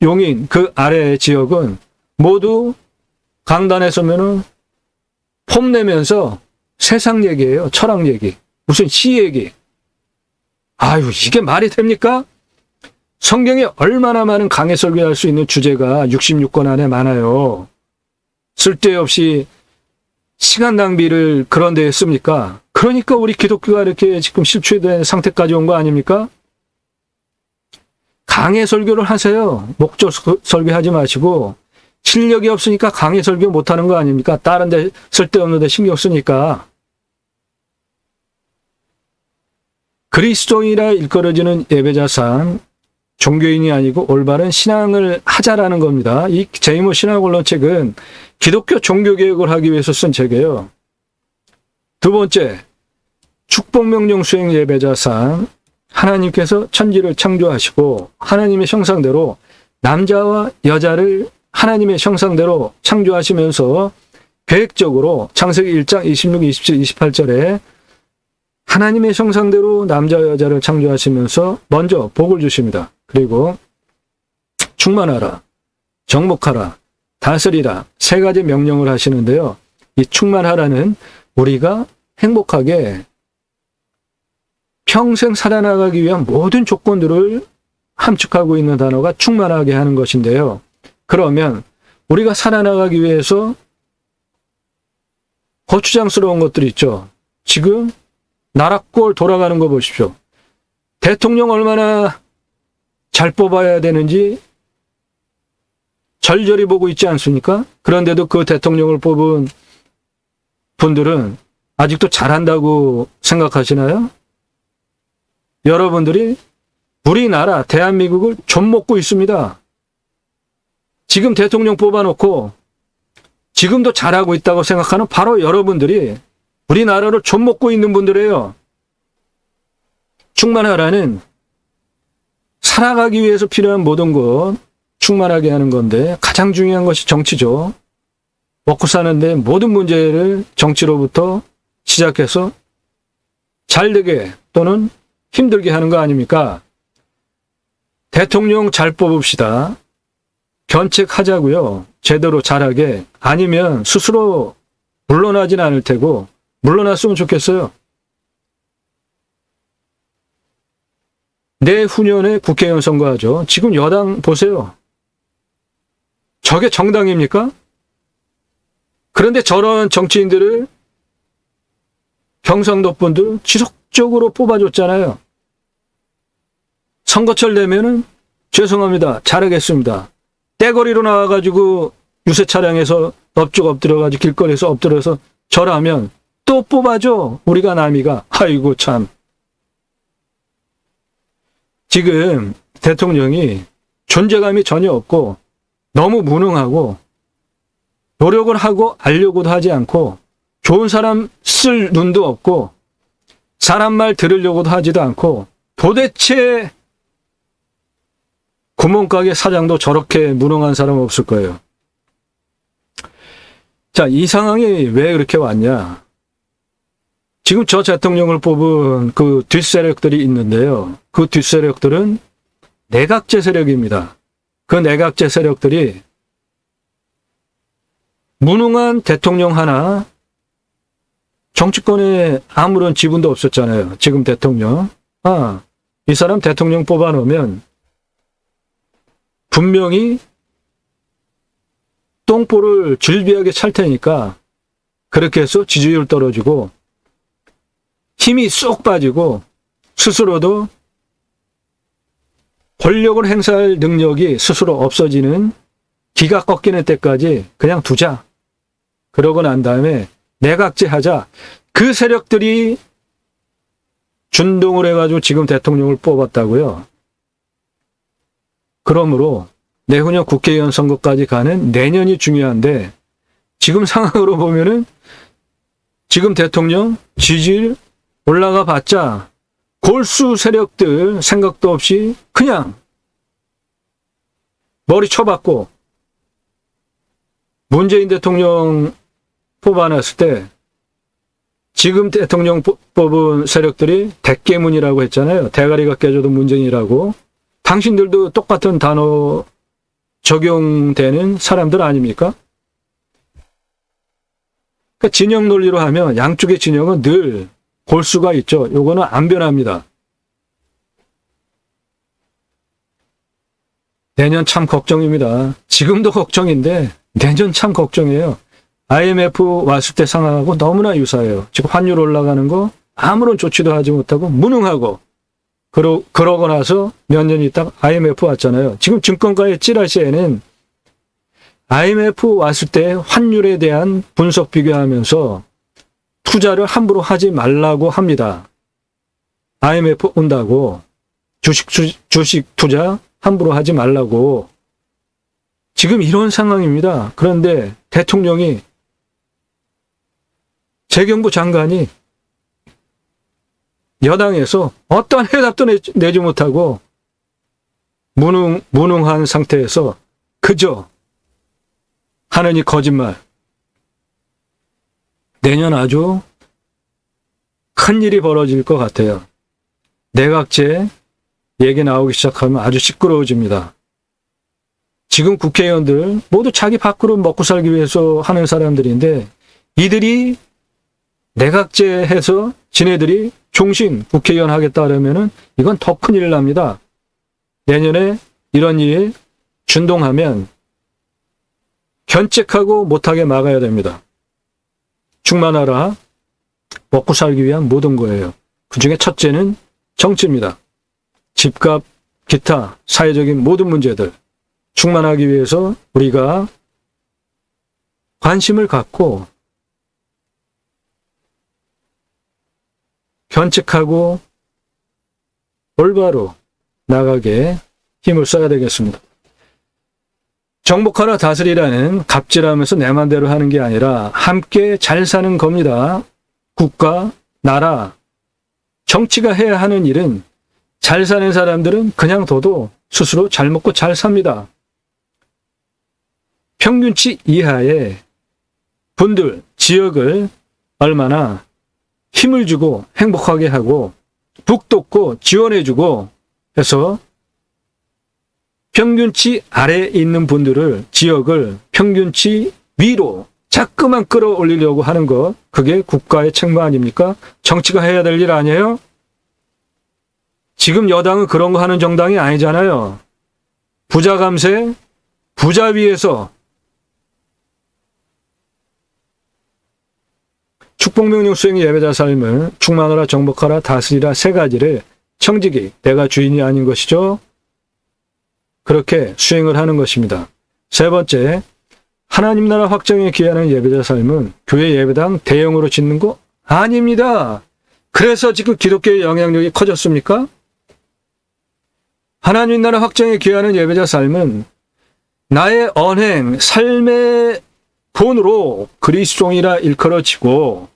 A: 용인 그 아래 지역은 모두 강단에 서면은 폼내면서 세상 얘기예요. 철학 얘기. 무슨 시 얘기. 아유, 이게 말이 됩니까? 성경에 얼마나 많은 강해 설교할 수 있는 주제가 66권 안에 많아요. 쓸데없이 시간 낭비를 그런 데에 씁니까? 그러니까 우리 기독교가 이렇게 지금 실추된 상태까지 온 거 아닙니까? 강해 설교를 하세요. 목적 설교하지 마시고 실력이 없으니까 강해 설교 못하는 거 아닙니까? 다른 데 쓸데없는 데 신경 쓰니까. 그리스도인이라 일컬어지는 예배자 삶, 종교인이 아니고 올바른 신앙을 하자라는 겁니다. 이 제이모 신학원론 책은 기독교 종교개혁을 하기 위해서 쓴 책이에요. 두 번째, 축복명령 수행 예배자상 하나님께서 천지를 창조하시고 하나님의 형상대로 남자와 여자를 하나님의 형상대로 창조하시면서 계획적으로 창세기 1장 26, 27, 28절에 하나님의 형상대로 남자와 여자를 창조하시면서 먼저 복을 주십니다. 그리고 충만하라, 정복하라, 다스리라 세 가지 명령을 하시는데요. 이 충만하라는 우리가 행복하게 평생 살아나가기 위한 모든 조건들을 함축하고 있는 단어가 충만하게 하는 것인데요. 그러면 우리가 살아나가기 위해서 거추장스러운 것들이 있죠. 지금 나라 꼴 돌아가는 거 보십시오. 대통령 얼마나 잘 뽑아야 되는지 절절히 보고 있지 않습니까? 그런데도 그 대통령을 뽑은 분들은 아직도 잘한다고 생각하시나요? 여러분들이 우리나라 대한민국을 좀 먹고 있습니다. 지금 대통령 뽑아놓고 지금도 잘하고 있다고 생각하는 바로 여러분들이 우리나라를 좀 먹고 있는 분들이에요. 충만하라는 살아가기 위해서 필요한 모든 것 충만하게 하는 건데 가장 중요한 것이 정치죠. 먹고 사는데 모든 문제를 정치로부터 시작해서 잘되게 또는 힘들게 하는 거 아닙니까? 대통령 잘 뽑읍시다. 견책하자고요. 제대로 잘하게. 아니면 스스로 물러나진 않을 테고 물러났으면 좋겠어요. 내후년에 국회의원 선거하죠. 지금 여당 보세요. 저게 정당입니까? 그런데 저런 정치인들을 경상도 분들 지속적으로 뽑아줬잖아요. 선거철 되면은 죄송합니다. 잘하겠습니다. 떼거리로 나와가지고 유세 차량에서 넙죽 엎드려가지고 길거리에서 엎드려서 절하면 또 뽑아줘. 우리가 남이가. 아이고 참. 지금 대통령이 존재감이 전혀 없고 너무 무능하고 노력을 하고 알려고도 하지 않고 좋은 사람 쓸 눈도 없고 사람 말 들으려고도 하지도 않고 도대체 구멍가게 사장도 저렇게 무능한 사람 없을 거예요. 자, 이 상황이 왜 그렇게 왔냐? 지금 저 대통령을 뽑은 그 뒷세력들이 있는데요. 그 뒷세력들은 내각제 세력입니다. 그 내각제 세력들이 무능한 대통령 하나, 정치권에 아무런 지분도 없었잖아요. 지금 대통령. 이 사람 대통령 뽑아놓으면 분명히 똥볼을 질비하게 찰 테니까 그렇게 해서 지지율 떨어지고 힘이 쏙 빠지고 스스로도 권력을 행사할 능력이 스스로 없어지는 기가 꺾이는 때까지 그냥 두자. 그러고 난 다음에 내각제 하자. 그 세력들이 준동을 해가지고 지금 대통령을 뽑았다고요. 그러므로 내후년 국회의원 선거까지 가는 내년이 중요한데 지금 상황으로 보면은 지금 대통령 지지율 올라가 봤자 골수 세력들 생각도 없이 그냥 머리 쳐박고 문재인 대통령 뽑아놨을 때 지금 대통령 뽑은 세력들이 대깨문이라고 했잖아요. 대가리가 깨져도 문재인이라고. 당신들도 똑같은 단어 적용되는 사람들 아닙니까? 그러니까 진영 논리로 하면 양쪽의 진영은 늘 골수가 있죠. 요거는 안 변합니다. 내년 참 걱정입니다. 지금도 걱정인데 내년 참 걱정이에요. IMF 왔을 때 상황하고 너무나 유사해요. 지금 환율 올라가는 거 아무런 조치도 하지 못하고 무능하고 그러고 나서 몇 년 있다가 IMF 왔잖아요. 지금 증권가의 찌라시에는 IMF 왔을 때 환율에 대한 분석 비교하면서 투자를 함부로 하지 말라고 합니다. IMF 온다고 주식 투자 함부로 하지 말라고. 지금 이런 상황입니다. 그런데 대통령이 재경부 장관이 여당에서 어떠한 해답도 내지 못하고 무능한 상태에서 그저 하느니 거짓말. 내년 아주 큰일이 벌어질 것 같아요. 내각제 얘기 나오기 시작하면 아주 시끄러워집니다. 지금 국회의원들 모두 자기 밖으로 먹고 살기 위해서 하는 사람들인데 이들이 내각제해서 지네들이 종신 국회의원 하겠다 그러면은 이건 더 큰일 납니다. 내년에 이런 일이 준동하면 견책하고 못하게 막아야 됩니다. 충만하라. 먹고 살기 위한 모든 거예요. 그중에 첫째는 정치입니다. 집값, 기타, 사회적인 모든 문제들 충만하기 위해서 우리가 관심을 갖고 견책하고 올바로 나가게 힘을 써야 되겠습니다. 정복하라 다스리라는 갑질하면서 내 맘대로 하는 게 아니라 함께 잘 사는 겁니다. 국가, 나라, 정치가 해야 하는 일은 잘 사는 사람들은 그냥 둬도 스스로 잘 먹고 잘 삽니다. 평균치 이하의 분들, 지역을 얼마나 힘을 주고 행복하게 하고 북돋고 지원해주고 해서 평균치 아래에 있는 분들을, 지역을 평균치 위로 자꾸만 끌어올리려고 하는 것, 그게 국가의 책무 아닙니까? 정치가 해야 될 일 아니에요? 지금 여당은 그런 거 하는 정당이 아니잖아요. 부자 감세, 부자 위에서 축복명령 수행 예배자 삶을 충만하라, 정복하라, 다스리라 세 가지를 청지기, 내가 주인이 아닌 것이죠. 그렇게 수행을 하는 것입니다. 세 번째, 하나님 나라 확장에 기하는 예배자 삶은 교회 예배당 대형으로 짓는 거 아닙니다. 그래서 지금 기독교의 영향력이 커졌습니까? 하나님 나라 확장에 기하는 예배자 삶은 나의 언행, 삶의 본으로 그리스도인이라 일컬어지고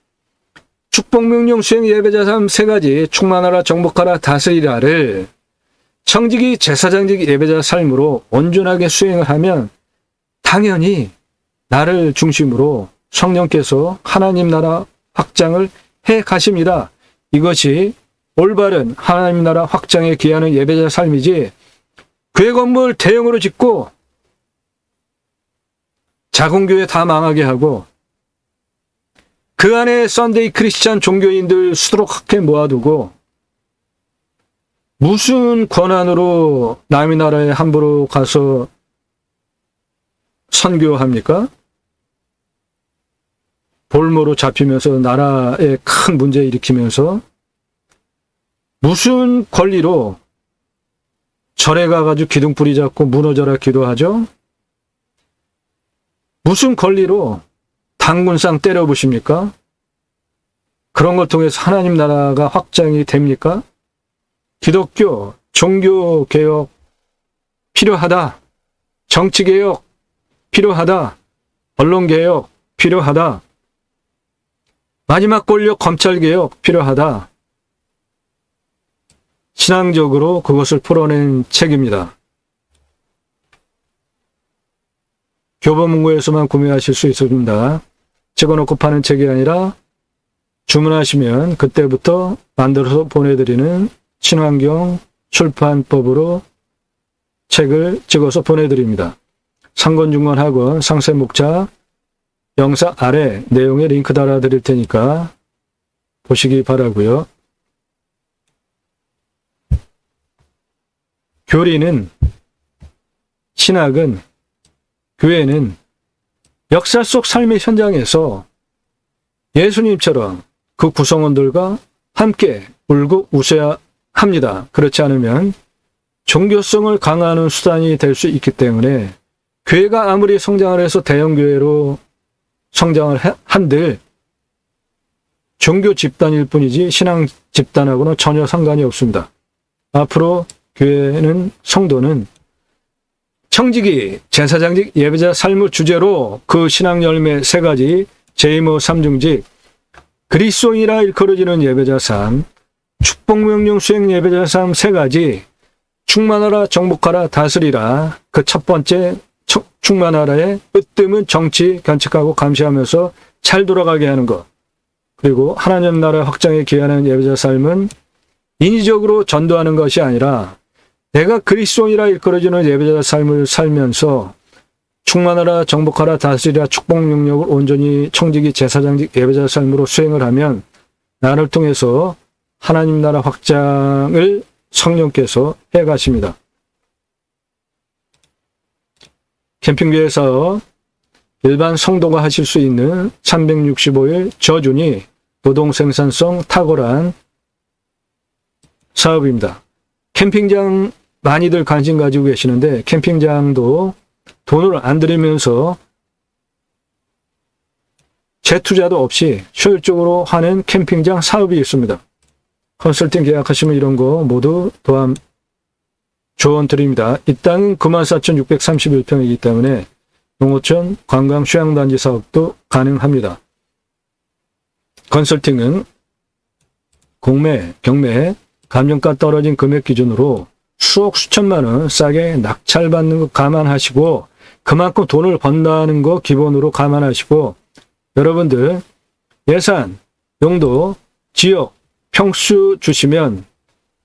A: 축복명령 수행 예배자 삶 세 가지 충만하라, 정복하라, 다스리라를 청지기 제사장직 예배자 삶으로 온전하게 수행을 하면 당연히 나를 중심으로 성령께서 하나님 나라 확장을 해 가십니다. 이것이 올바른 하나님 나라 확장에 기하는 예배자 삶이지, 교회 건물 대형으로 짓고 작은 교회 다 망하게 하고 그 안에 썬데이 크리스찬 종교인들 수두룩하게 모아두고 무슨 권한으로 남의 나라에 함부로 가서 선교합니까? 볼모로 잡히면서 나라에 큰 문제 일으키면서 무슨 권리로 절에 가가지고 기둥뿌리 잡고 무너져라 기도하죠? 무슨 권리로 당군상 때려보십니까? 그런 걸 통해서 하나님 나라가 확장이 됩니까? 기독교, 종교개혁 필요하다. 정치개혁 필요하다. 언론개혁 필요하다. 마지막 권력 검찰개혁 필요하다. 신앙적으로 그것을 풀어낸 책입니다. 교보문고에서만 구매하실 수 있습니다. 찍어놓고 파는 책이 아니라 주문하시면 그때부터 만들어서 보내드리는 친환경 출판법으로 책을 찍어서 보내드립니다. 상권중권학원 상세목차 영상 아래 내용에 링크 달아드릴 테니까 보시기 바라고요. 교리는, 신학은, 교회는 역사 속 삶의 현장에서 예수님처럼 그 구성원들과 함께 울고 웃어야 합니다. 그렇지 않으면 종교성을 강화하는 수단이 될 수 있기 때문에 교회가 아무리 성장을 해서 대형교회로 성장을 한들 종교 집단일 뿐이지 신앙 집단하고는 전혀 상관이 없습니다. 앞으로 교회는, 성도는 청지기, 제사장직, 예배자 삶을 주제로 그 신앙 열매 세 가지, 제이모 삼중직, 그리스도인이라 일컬어지는 예배자 삶, 축복명령 수행 예배자 삶 3가지. 충만하라, 정복하라, 다스리라. 그 첫 번째 충만하라의 으뜸은 정치, 견책하고 감시하면서 잘 돌아가게 하는 것. 그리고 하나님 나라 확장에 기하는 예배자 삶은 인위적으로 전도하는 것이 아니라 내가 그리스도인이라 일컬어지는 예배자 삶을 살면서 충만하라, 정복하라, 다스리라 축복 능력을 온전히 청지기 제사장직 예배자 삶으로 수행을 하면 나를 통해서 하나님 나라 확장을 성령께서 해가십니다. 캠핑교회에서 일반 성도가 하실 수 있는 365일 저준이 노동 생산성 탁월한 사업입니다. 캠핑장 많이들 관심 가지고 계시는데 캠핑장도 돈을 안 들이면서 재투자도 없이 효율적으로 하는 캠핑장 사업이 있습니다. 컨설팅 계약하시면 이런 거 모두 도움 조언 드립니다. 이 땅은 94,631평이기 때문에 농어촌 관광 휴양단지 사업도 가능합니다. 컨설팅은 공매, 경매, 감정가 떨어진 금액 기준으로 수억 수천만 원 싸게 낙찰받는 거 감안하시고 그만큼 돈을 번다는 거 기본으로 감안하시고 여러분들 예산, 용도, 지역, 평수 주시면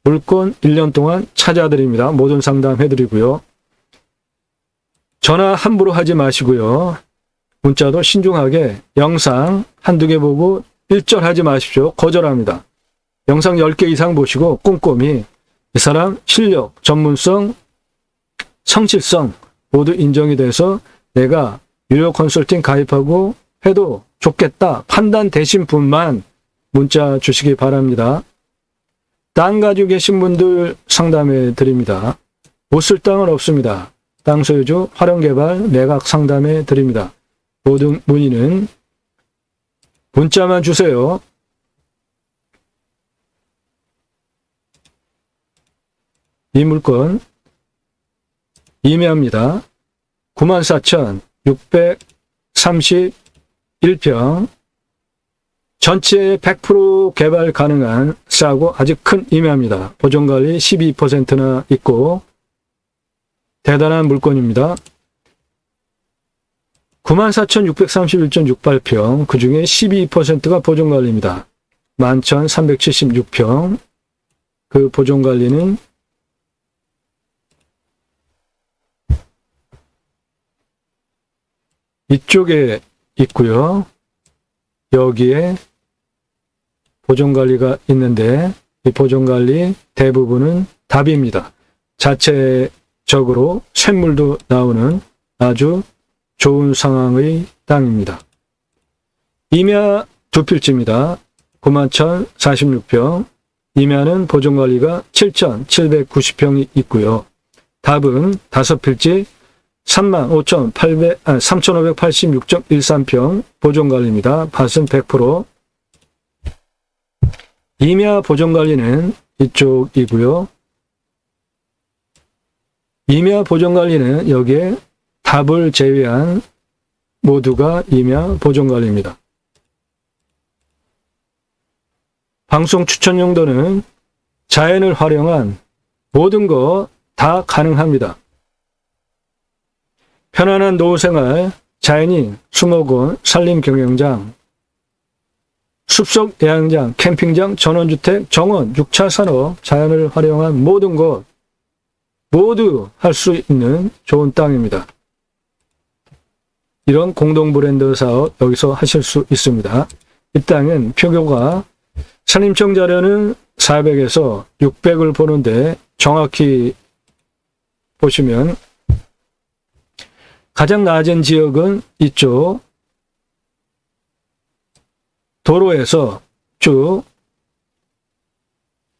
A: 물건 1년 동안 찾아드립니다. 모든 상담해드리고요. 전화 함부로 하지 마시고요. 문자도 신중하게 영상 한두 개 보고 일절하지 마십시오. 거절합니다. 영상 10개 이상 보시고 꼼꼼히 이 사람 실력, 전문성, 성실성 모두 인정이 돼서 내가 유료 컨설팅 가입하고 해도 좋겠다 판단되신 분만 문자 주시기 바랍니다. 땅 가지고 계신 분들 상담해 드립니다. 못 쓸 땅은 없습니다. 땅 소유주 활용개발 매각 상담해 드립니다. 모든 문의는 문자만 주세요. 이 물건 임야입니다. 94,631평 전체 100% 개발 가능한 싸고 아주 큰 임야입니다. 보존관리 12%나 있고 대단한 물건입니다. 94,631.68평 그 중에 12%가 보존관리입니다. 11,376평 그 보존관리는 이쪽에 있고요. 여기에 보존관리가 있는데 이 보존관리 대부분은 답입니다. 자체적으로 쇳물도 나오는 아주 좋은 상황의 땅입니다. 임야 두 필지입니다. 91,046평 임야는 보존관리가 7,790평이 있고요. 답은 5필지 3586.13평 보존관리입니다. 밭은 100%. 임야 보존관리는 이쪽이고요. 임야 보존관리는 여기에 답을 제외한 모두가 임야 보존관리입니다. 방송 추천 용도는 자연을 활용한 모든 거 다 가능합니다. 편안한 노후생활, 자연인, 수목원, 산림경영장, 숲속 야영장, 캠핑장, 전원주택, 정원, 6차 산업, 자연을 활용한 모든 것 모두 할 수 있는 좋은 땅입니다. 이런 공동 브랜드 사업 여기서 하실 수 있습니다. 이 땅은 표교가 산림청 자료는 400에서 600을 보는데 정확히 보시면 가장 낮은 지역은 이쪽 도로에서 쭉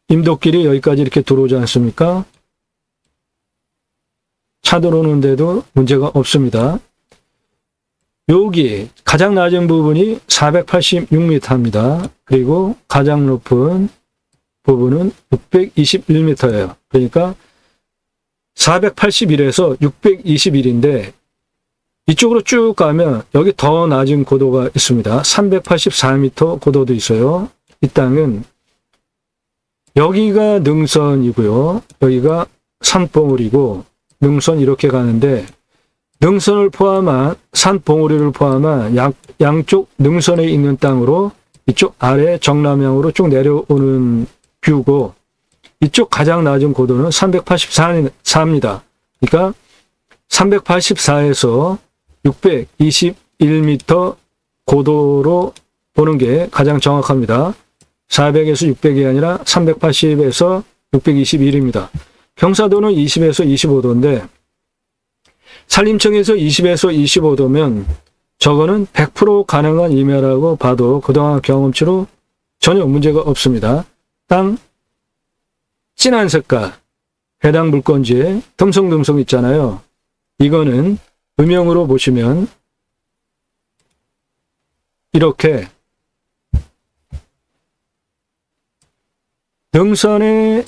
A: 임도길이 여기까지 이렇게 들어오지 않습니까? 차 들어오는데도 문제가 없습니다. 여기 가장 낮은 부분이 486m입니다. 그리고 가장 높은 부분은 621m예요. 그러니까 481에서 621인데 이쪽으로 쭉 가면 여기 더 낮은 고도가 있습니다. 384m 고도도 있어요. 이 땅은 여기가 능선이고요. 여기가 산봉우리고 능선 이렇게 가는데 능선을 포함한 산봉우리를 포함한 양쪽 능선에 있는 땅으로 이쪽 아래 정남향으로 쭉 내려오는 뷰고 이쪽 가장 낮은 고도는 384입니다. 그러니까 384에서 621m 고도로 보는 게 가장 정확합니다. 400에서 600이 아니라 380에서 621입니다. 경사도는 20에서 25도인데 산림청에서 20에서 25도면 저거는 100% 가능한 임야라고 봐도 그동안 경험치로 전혀 문제가 없습니다. 땅 진한 색깔 해당 물건지에 듬성듬성 있잖아요. 이거는 음영으로 보시면 이렇게 능선의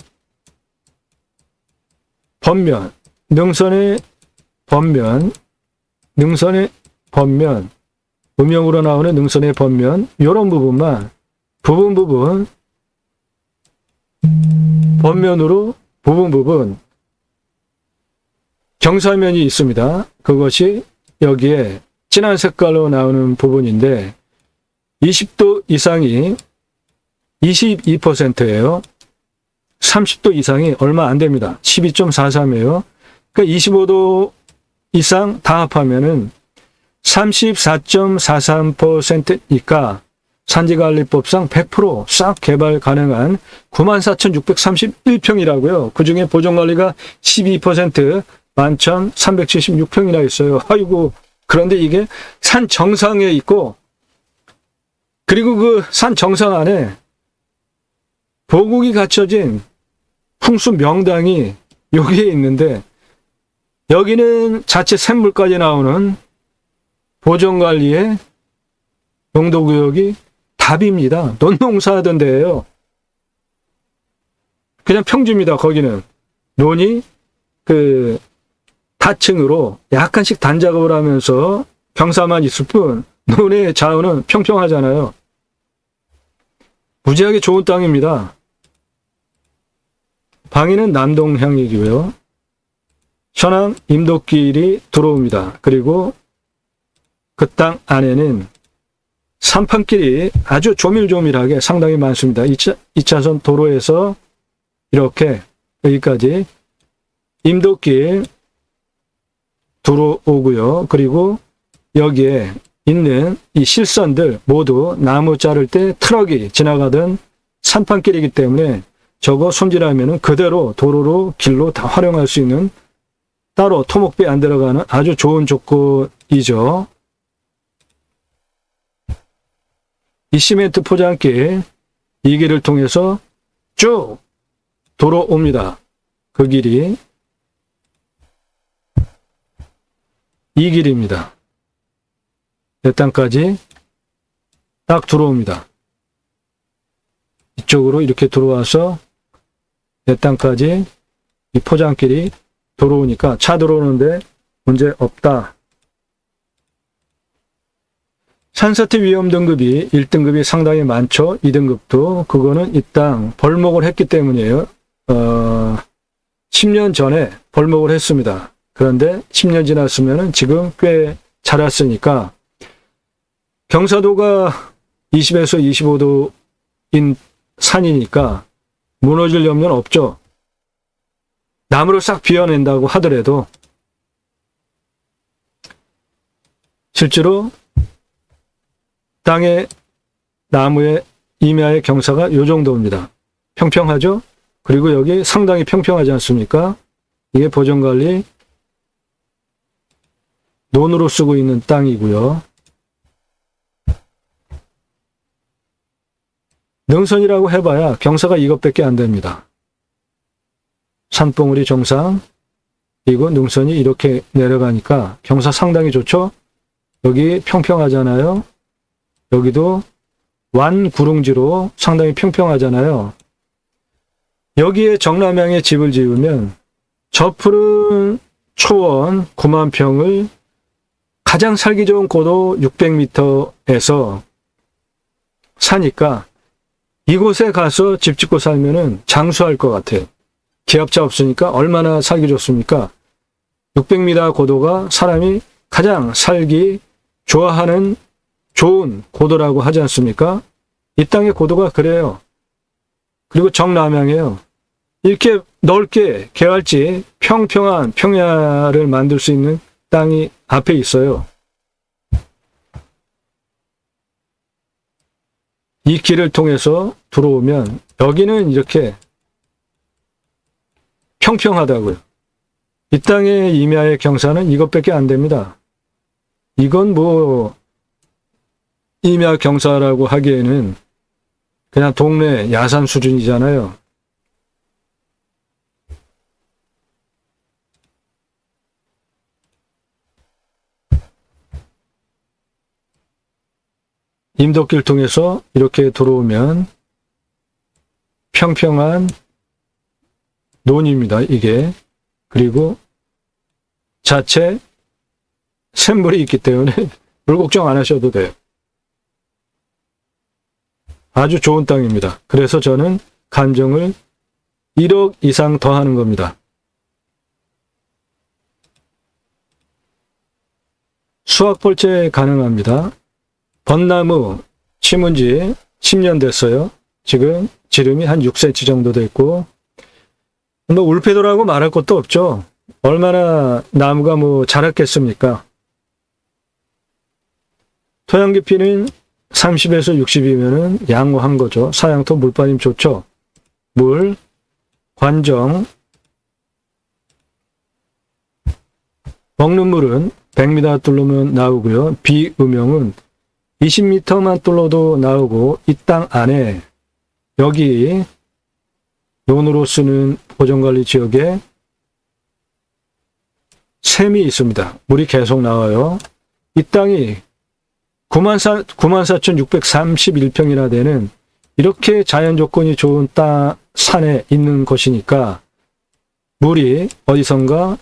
A: 번면, 능선의 번면, 음영으로 나오는 능선의 번면, 이런 부분만 부분 번면으로 부분 경사면이 있습니다. 그것이 여기에 진한 색깔로 나오는 부분인데 20도 이상이 22%예요. 30도 이상이 얼마 안 됩니다. 12.43이에요. 그러니까 25도 이상 다 합하면은 34.43%니까 산지관리법상 100% 개발 가능한 94,631평이라고요. 그중에 보존관리가 12% 11,376평이나 있어요. 아이고, 그런데 이게 산 정상에 있고 그리고 그 산 정상 안에 보국이 갖춰진 풍수 명당이 여기에 있는데 여기는 자체 샘물까지 나오는 보존관리의 용도구역이 답입니다. 논농사하던 데예요. 그냥 평지입니다. 거기는 논이 그 다층으로 약간씩 단작업을 하면서 경사만 있을 뿐 논의 자원은 평평하잖아요. 무지하게 좋은 땅입니다. 방위는 남동향이고요. 현황 임도길이 들어옵니다. 그리고 그 땅 안에는 산판길이 아주 조밀조밀하게 상당히 많습니다. 2차선 도로에서 이렇게 여기까지 임도길 들어오고요. 그리고 여기에 있는 이 실선들 모두 나무 자를 때 트럭이 지나가던 산판길이기 때문에 저거 손질하면 그대로 도로로 길로 다 활용할 수 있는 따로 토목비 안 들어가는 아주 좋은 조건이죠. 이 시멘트 포장길 이 길을 통해서 쭉 들어옵니다. 그 길이 이 길입니다. 내 땅까지 딱 들어옵니다. 이쪽으로 이렇게 들어와서 내 땅까지 이 포장길이 들어오니까 차 들어오는데 문제 없다. 산사태 위험 등급이 1등급이 상당히 많죠. 2등급도 그거는 이 땅 벌목을 했기 때문이에요. 10년 전에 벌목을 했습니다. 그런데 10년 지났으면 지금 꽤 자랐으니까 경사도가 20에서 25도인 산이니까 무너질 염려는 없죠. 나무를 싹 비워낸다고 하더라도 실제로 땅의 나무의 임야의 경사가 이 정도입니다. 평평하죠? 그리고 여기 상당히 평평하지 않습니까? 이게 보존관리 논으로 쓰고 있는 땅이고요. 능선이라고 해봐야 경사가 이것밖에 안 됩니다. 산봉우리 정상, 그리고 능선이 이렇게 내려가니까 경사 상당히 좋죠? 여기 평평하잖아요. 여기도 완구릉지로 상당히 평평하잖아요. 여기에 정남향에 집을 지으면 저 푸른 초원 9만 평을 가장 살기 좋은 고도 600m에서 사니까 이곳에 가서 집 짓고 살면은 장수할 것 같아요. 기압차 없으니까 얼마나 살기 좋습니까? 600m 고도가 사람이 가장 살기 좋아하는 좋은 고도라고 하지 않습니까? 이 땅의 고도가 그래요. 그리고 정남향이에요. 이렇게 넓게 개활지 평평한 평야를 만들 수 있는 땅이 앞에 있어요. 이 길을 통해서 들어오면 여기는 이렇게 평평하다고요. 이 땅의 임야의 경사는 이것밖에 안 됩니다. 이건 뭐 임야 경사라고 하기에는 그냥 동네 야산 수준이잖아요. 임도길 통해서 이렇게 들어오면 평평한 논입니다. 이게. 그리고 자체 샘물이 있기 때문에 물 걱정 안 하셔도 돼요. 아주 좋은 땅입니다. 그래서 저는 감정을 1억 이상 더 하는 겁니다. 수확벌채 가능합니다. 벚나무 심은 지 10년 됐어요. 지금 지름이 한 6cm 정도 됐고, 뭐 울패도라고 말할 것도 없죠. 얼마나 나무가 뭐 자랐겠습니까? 토양 깊이는 30에서 60이면은 양호한 거죠. 사양토 물빠짐 좋죠. 물, 관정, 먹는 물은 100m 뚫으면 나오고요. 비음용은 20m만 뚫어도 나오고, 이 땅 안에 여기 논으로 쓰는 보존관리 지역에 샘이 있습니다. 물이 계속 나와요. 이 땅이 94,631평이나 되는 이렇게 자연 조건이 좋은 산에 있는 곳이니까 물이 어디선가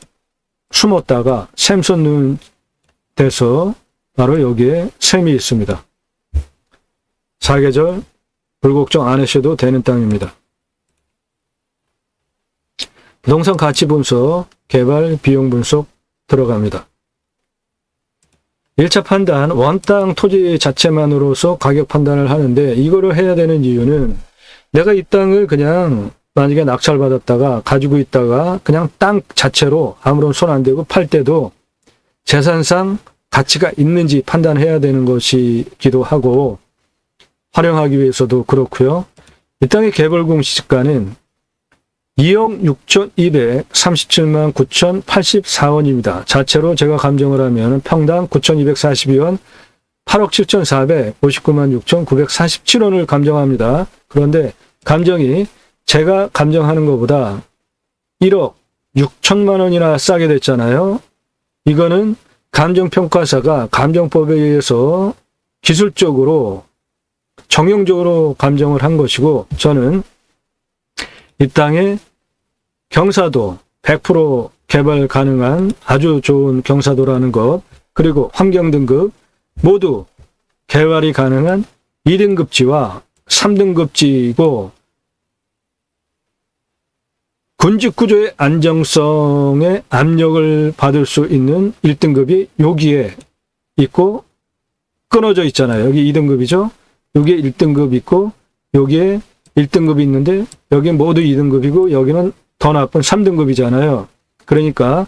A: 숨었다가 샘 솟는 데서 바로 여기에 샘이 있습니다. 사계절 불걱정 안 하셔도 되는 땅입니다. 부동산 가치 분석, 개발 비용 분석 들어갑니다. 1차 판단, 원땅 토지 자체만으로서 가격 판단을 하는데, 이거를 해야 되는 이유는 내가 이 땅을 그냥 만약에 낙찰받았다가 가지고 있다가 그냥 땅 자체로 아무런 손 안 대고 팔 때도 재산상 가치가 있는지 판단해야 되는 것이기도 하고, 활용하기 위해서도 그렇고요. 이 땅의 개발공 시가는 2억 6,237만 9,084원입니다. 자체로 제가 감정을 하면 평당 9,242원, 8억 7,459만 6,947원을 감정합니다. 그런데 감정이 제가 감정하는 것보다 1억 6천만 원이나 싸게 됐잖아요. 이거는 감정평가사가 감정법에 의해서 기술적으로 정형적으로 감정을 한 것이고, 저는 이 땅에 경사도 100% 개발 가능한 아주 좋은 경사도라는 것, 그리고 환경등급 모두 개발이 가능한 2등급지와 3등급지이고, 군집구조의 안정성에 압력을 받을 수 있는 1등급이 여기에 있고 끊어져 있잖아요. 여기 2등급이죠. 여기에 1등급 있고 여기에 1등급이 있는데 여기 모두 2등급이고 여기는 더 나쁜 3등급이잖아요. 그러니까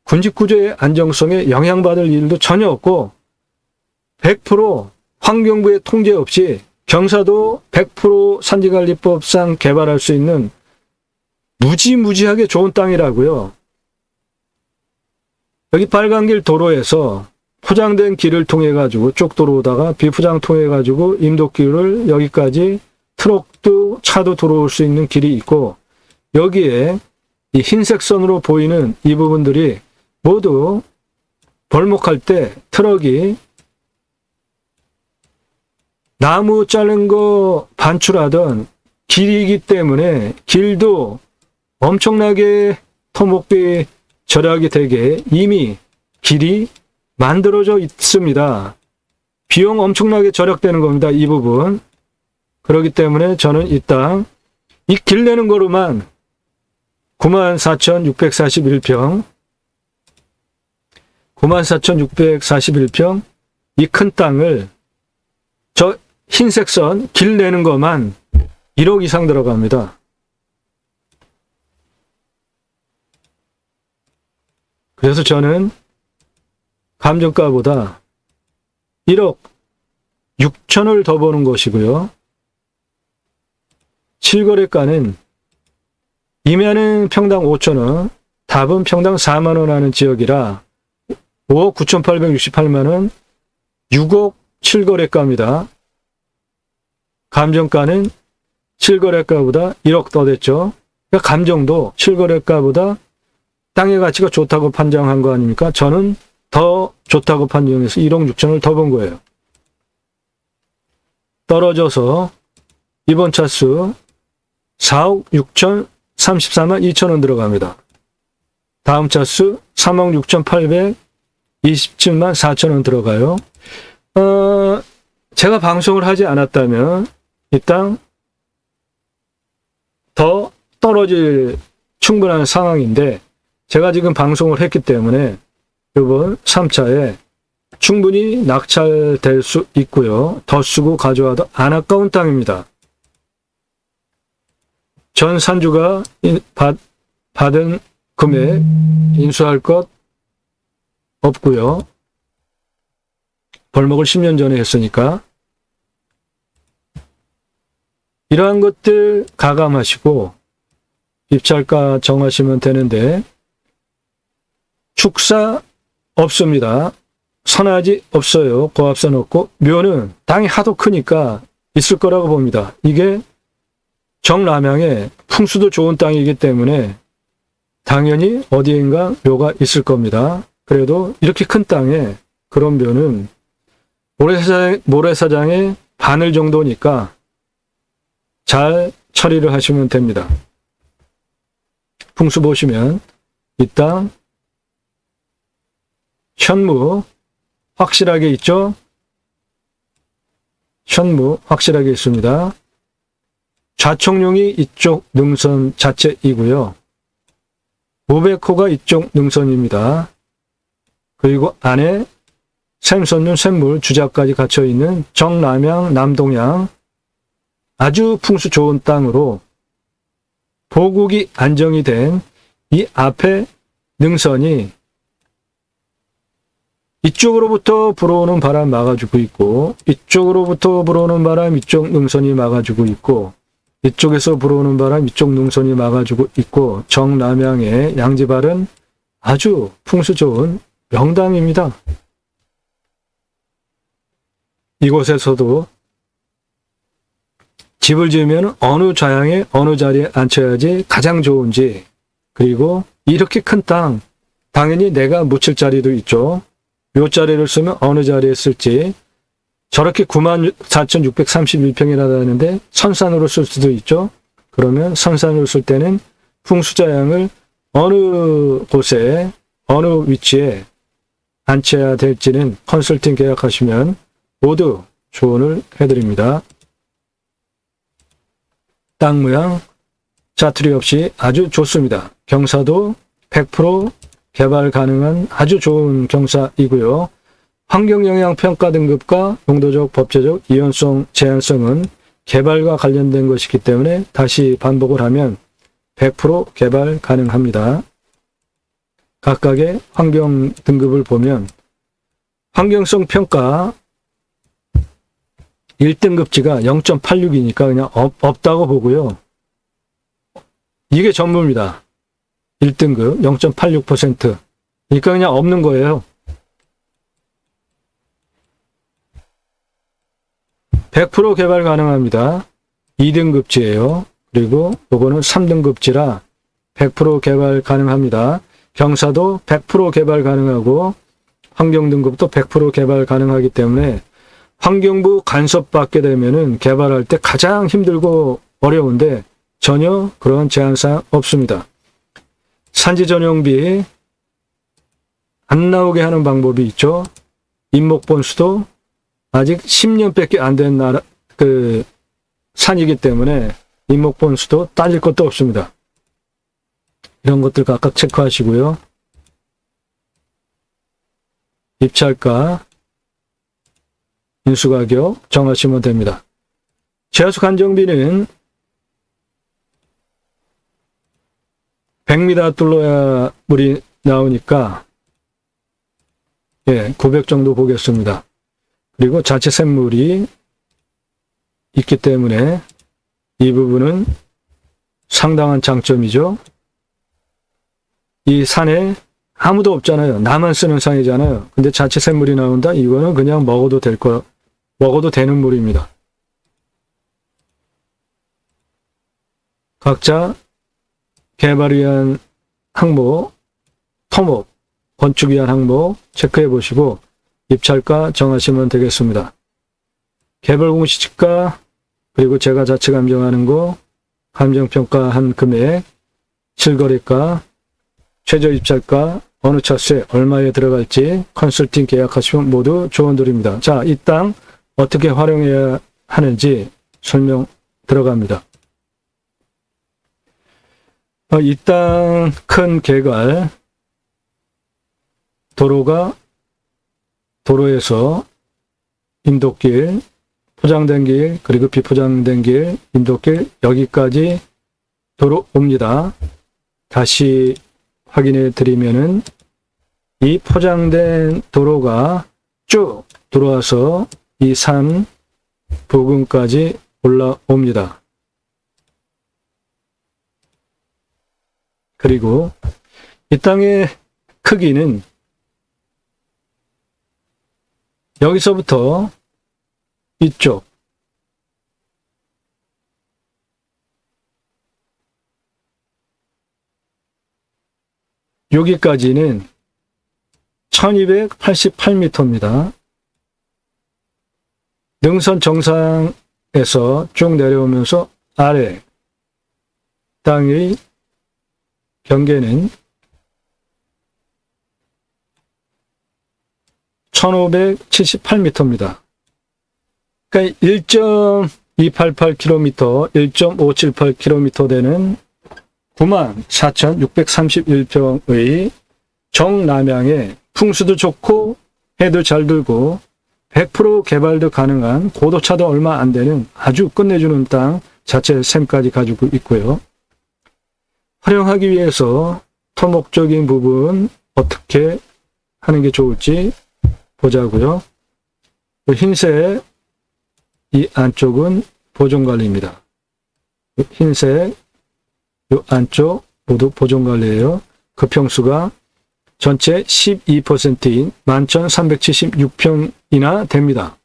A: 군집구조의 안정성에 영향받을 일도 전혀 없고 100% 환경부의 통제 없이 경사도 100% 산지관리법상 개발할 수 있는 무지무지하게 좋은 땅이라고요. 여기 빨간길 도로에서 포장된 길을 통해 가지고 쭉 들어오다가 비포장 통해 가지고 임도길을 여기까지 트럭도 차도 들어올 수 있는 길이 있고, 여기에 이 흰색 선으로 보이는 이 부분들이 모두 벌목할 때 트럭이 나무 자른 거 반출하던 길이기 때문에 길도 엄청나게 토목비 절약이 되게 이미 길이 만들어져 있습니다. 비용 엄청나게 절약되는 겁니다. 이 부분. 그렇기 때문에 저는 이 땅, 이 길 내는 거로만 94,641평, 94,641평, 이 큰 땅을 저 흰색 선 길 내는 것만 1억 이상 들어갑니다. 그래서 저는 감정가보다 1억 6천을 더 버는 것이고요. 실거래가는 임야는 평당 5천원, 답은 평당 4만원 하는 지역이라 5억 9,868만원, 6억 실거래가입니다. 감정가는 실거래가보다 1억 더 됐죠. 그러니까 감정도 실거래가보다 땅의 가치가 좋다고 판정한 거 아닙니까? 저는 더 좋다고 판정해서 1억 6천을 더 번 거예요. 떨어져서 이번 차수 4억 6천 34만 2천원 들어갑니다. 다음 차수 3억 6,827만 4천원 들어가요. 제가 방송을 하지 않았다면 이 땅 더 떨어질 충분한 상황인데 제가 지금 방송을 했기 때문에 이번 3차에 충분히 낙찰될 수 있고요. 더 쓰고 가져와도 안 아까운 땅입니다. 전 산주가 받은 금액 인수할 것 없고요. 벌목을 10년 전에 했으니까 이러한 것들 가감하시고 입찰가 정하시면 되는데 축사 없습니다. 선화지 없어요. 고압선 없고 묘는 땅이 하도 크니까 있을 거라고 봅니다. 이게 정남향에 풍수도 좋은 땅이기 때문에 당연히 어디인가 묘가 있을 겁니다. 그래도 이렇게 큰 땅에 그런 묘는 모래사장의 바늘 정도니까 잘 처리를 하시면 됩니다. 풍수 보시면 이 땅 현무 확실하게 있죠? 현무 확실하게 있습니다. 좌청룡이 이쪽 능선 자체이고요. 무백호가 이쪽 능선입니다. 그리고 안에 샘선륜, 샘물, 주자까지 갇혀있는 정남향, 남동향 아주 풍수 좋은 땅으로 보국이 안정이 된 이 앞에 능선이 이쪽으로부터 불어오는 바람 막아주고 있고 이쪽으로부터 불어오는 바람 이쪽 능선이 막아주고 있고 이쪽에서 불어오는 바람 이쪽 능선이 막아주고 있고 정남향의 양지발은 아주 풍수 좋은 명당입니다. 이곳에서도 집을 지으면 어느 좌향에 어느 자리에 앉혀야지 가장 좋은지 그리고 이렇게 큰 땅 당연히 내가 묻힐 자리도 있죠. 요 자리를 쓰면 어느 자리에 쓸지 저렇게 94,631평이나 되는데 선산으로 쓸 수도 있죠. 그러면 선산으로 쓸 때는 풍수자향을 어느 곳에 어느 위치에 앉혀야 될지는 컨설팅 계약하시면 모두 조언을 해드립니다. 땅 모양 자투리 없이 아주 좋습니다. 경사도 100% 개발 가능한 아주 좋은 경사이고요. 환경영향평가 등급과 용도적, 법제적, 이연성, 제한성은 개발과 관련된 것이기 때문에 다시 반복을 하면 100% 개발 가능합니다. 각각의 환경 등급을 보면 환경성 평가 1등급지가 0.86이니까 그냥 없다고 보고요. 이게 전부입니다. 1등급 0.86%. 그러니까 그냥 없는 거예요. 100% 개발 가능합니다. 2등급지예요. 그리고 요거는 3등급지라 100% 개발 가능합니다. 경사도 100% 개발 가능하고 환경등급도 100% 개발 가능하기 때문에 환경부 간섭 받게 되면은 개발할 때 가장 힘들고 어려운데 전혀 그런 제한사항 없습니다. 산지 전용비 안 나오게 하는 방법이 있죠. 임목번수도 아직 10년밖에 안 된 산이기 때문에 인목본수도 따질 것도 없습니다. 이런 것들 각각 체크하시고요. 입찰가, 인수가격 정하시면 됩니다. 제하수 간정비는 100m 뚫어야 물이 나오니까 900 정도 보겠습니다. 그리고 자체 샘물이 있기 때문에 이 부분은 상당한 장점이죠. 이 산에 아무도 없잖아요. 나만 쓰는 산이잖아요. 근데 자체 샘물이 나온다? 이거는 그냥 먹어도 되는 물입니다. 각자 개발 위한 항목, 토목, 건축 위한 항목 체크해 보시고 입찰가 정하시면 되겠습니다. 개발 공시지가, 그리고 제가 자체 감정하는 거, 감정평가한 금액, 실거래가, 최저 입찰가, 어느 차수에 얼마에 들어갈지 컨설팅 계약하시면 모두 조언드립니다. 자, 이 땅 어떻게 활용해야 하는지 설명 들어갑니다. 이 땅 큰 개갈, 도로에서 인도길, 포장된 길, 그리고 비포장된 길, 인도길, 여기까지 도로 옵니다. 다시 확인해 드리면은 이 포장된 도로가 쭉 들어와서 이 산 부근까지 올라옵니다. 그리고 이 땅의 크기는 여기서부터 이쪽 여기까지는 1288m입니다. 능선 정상에서 쭉 내려오면서 아래 땅의 경계는 1578m입니다. 그러니까 1.288km, 1.578km 되는 94,631평의 정남향에 풍수도 좋고 해도 잘 들고 100% 개발도 가능한 고도차도 얼마 안 되는 아주 끝내주는 땅 자체 샘까지 가지고 있고요. 활용하기 위해서 토목적인 부분 어떻게 하는 게 좋을지 보자고요. 흰색 이 안쪽은 보존관리입니다. 흰색 이 안쪽 모두 보존관리예요. 그 평수가 전체 12%인 11,376평이나 됩니다.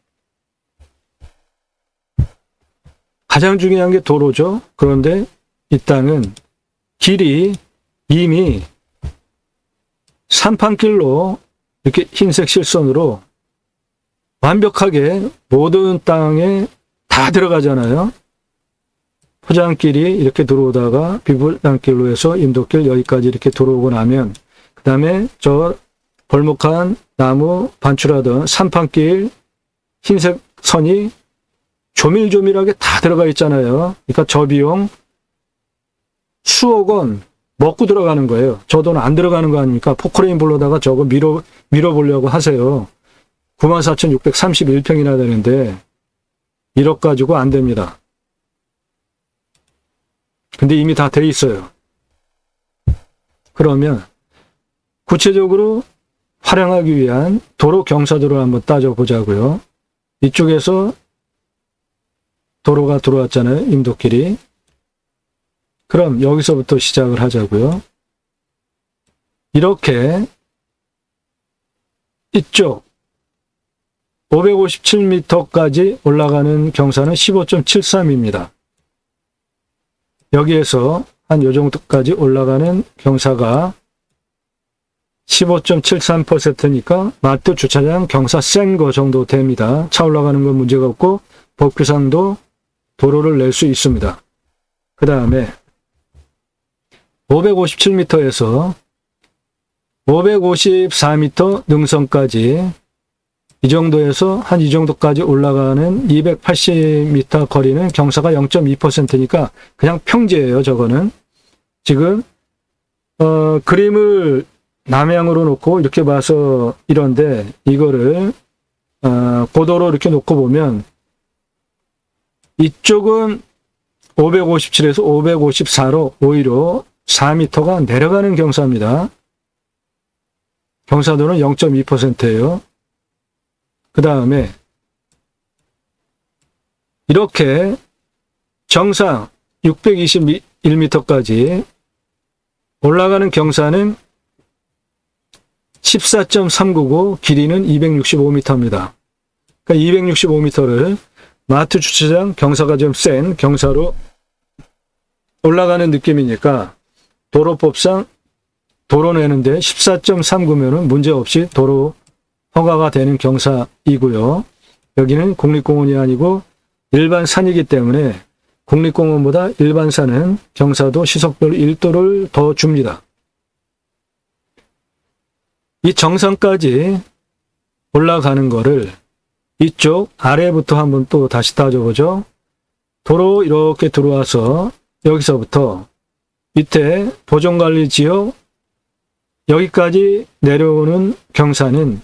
A: 가장 중요한 게 도로죠. 그런데 이 땅은 길이 이미 산판길로 이렇게 흰색 실선으로 완벽하게 모든 땅에 다 들어가잖아요. 포장길이 이렇게 들어오다가 비포장길로 해서 인도길 여기까지 이렇게 들어오고 나면 그 다음에 저 벌목한 나무 반출하던 산판길 흰색 선이 조밀조밀하게 다 들어가 있잖아요. 그러니까 저 비용 수억 원 먹고 들어가는 거예요. 저 돈 안 들어가는 거 아닙니까? 포크레인 불러다가 저거 밀어보려고 하세요. 94,631평이나 되는데 1억 가지고 안 됩니다. 근데 이미 다 돼 있어요. 그러면 구체적으로 활용하기 위한 도로 경사도를 한번 따져보자고요. 이쪽에서 도로가 들어왔잖아요. 인도길이. 그럼 여기서부터 시작을 하자고요. 이렇게 이쪽 557m까지 올라가는 경사는 15.73입니다. 여기에서 한 요 정도까지 올라가는 경사가 15.73%니까 마트 주차장 경사 센 거 정도 됩니다. 차 올라가는 건 문제가 없고 법규상도 도로를 낼 수 있습니다. 그 다음에 557m에서 554m 능선까지 이 정도에서 한 이 정도까지 올라가는 280m 거리는 경사가 0.2%니까 그냥 평지예요. 저거는 지금 그림을 남향으로 놓고 이렇게 봐서 이런데, 이거를 고도로 이렇게 놓고 보면 이쪽은 557에서 554로 오히려 4m가 내려가는 경사입니다. 경사도는 0.2%예요. 그 다음에 이렇게 정상 621m까지 올라가는 경사는 14.399, 길이는 265m입니다. 그러니까 265m를 마트 주차장 경사가 좀 센 경사로 올라가는 느낌이니까 도로법상 도로 내는데 14.39면은 문제없이 도로 허가가 되는 경사이고요. 여기는 국립공원이 아니고 일반 산이기 때문에 국립공원보다 일반 산은 경사도 시속별 1도를 더 줍니다. 이 정상까지 올라가는 거를 이쪽 아래부터 한번 또 다시 따져보죠. 도로 이렇게 들어와서 여기서부터 밑에 보존관리지역 여기까지 내려오는 경사는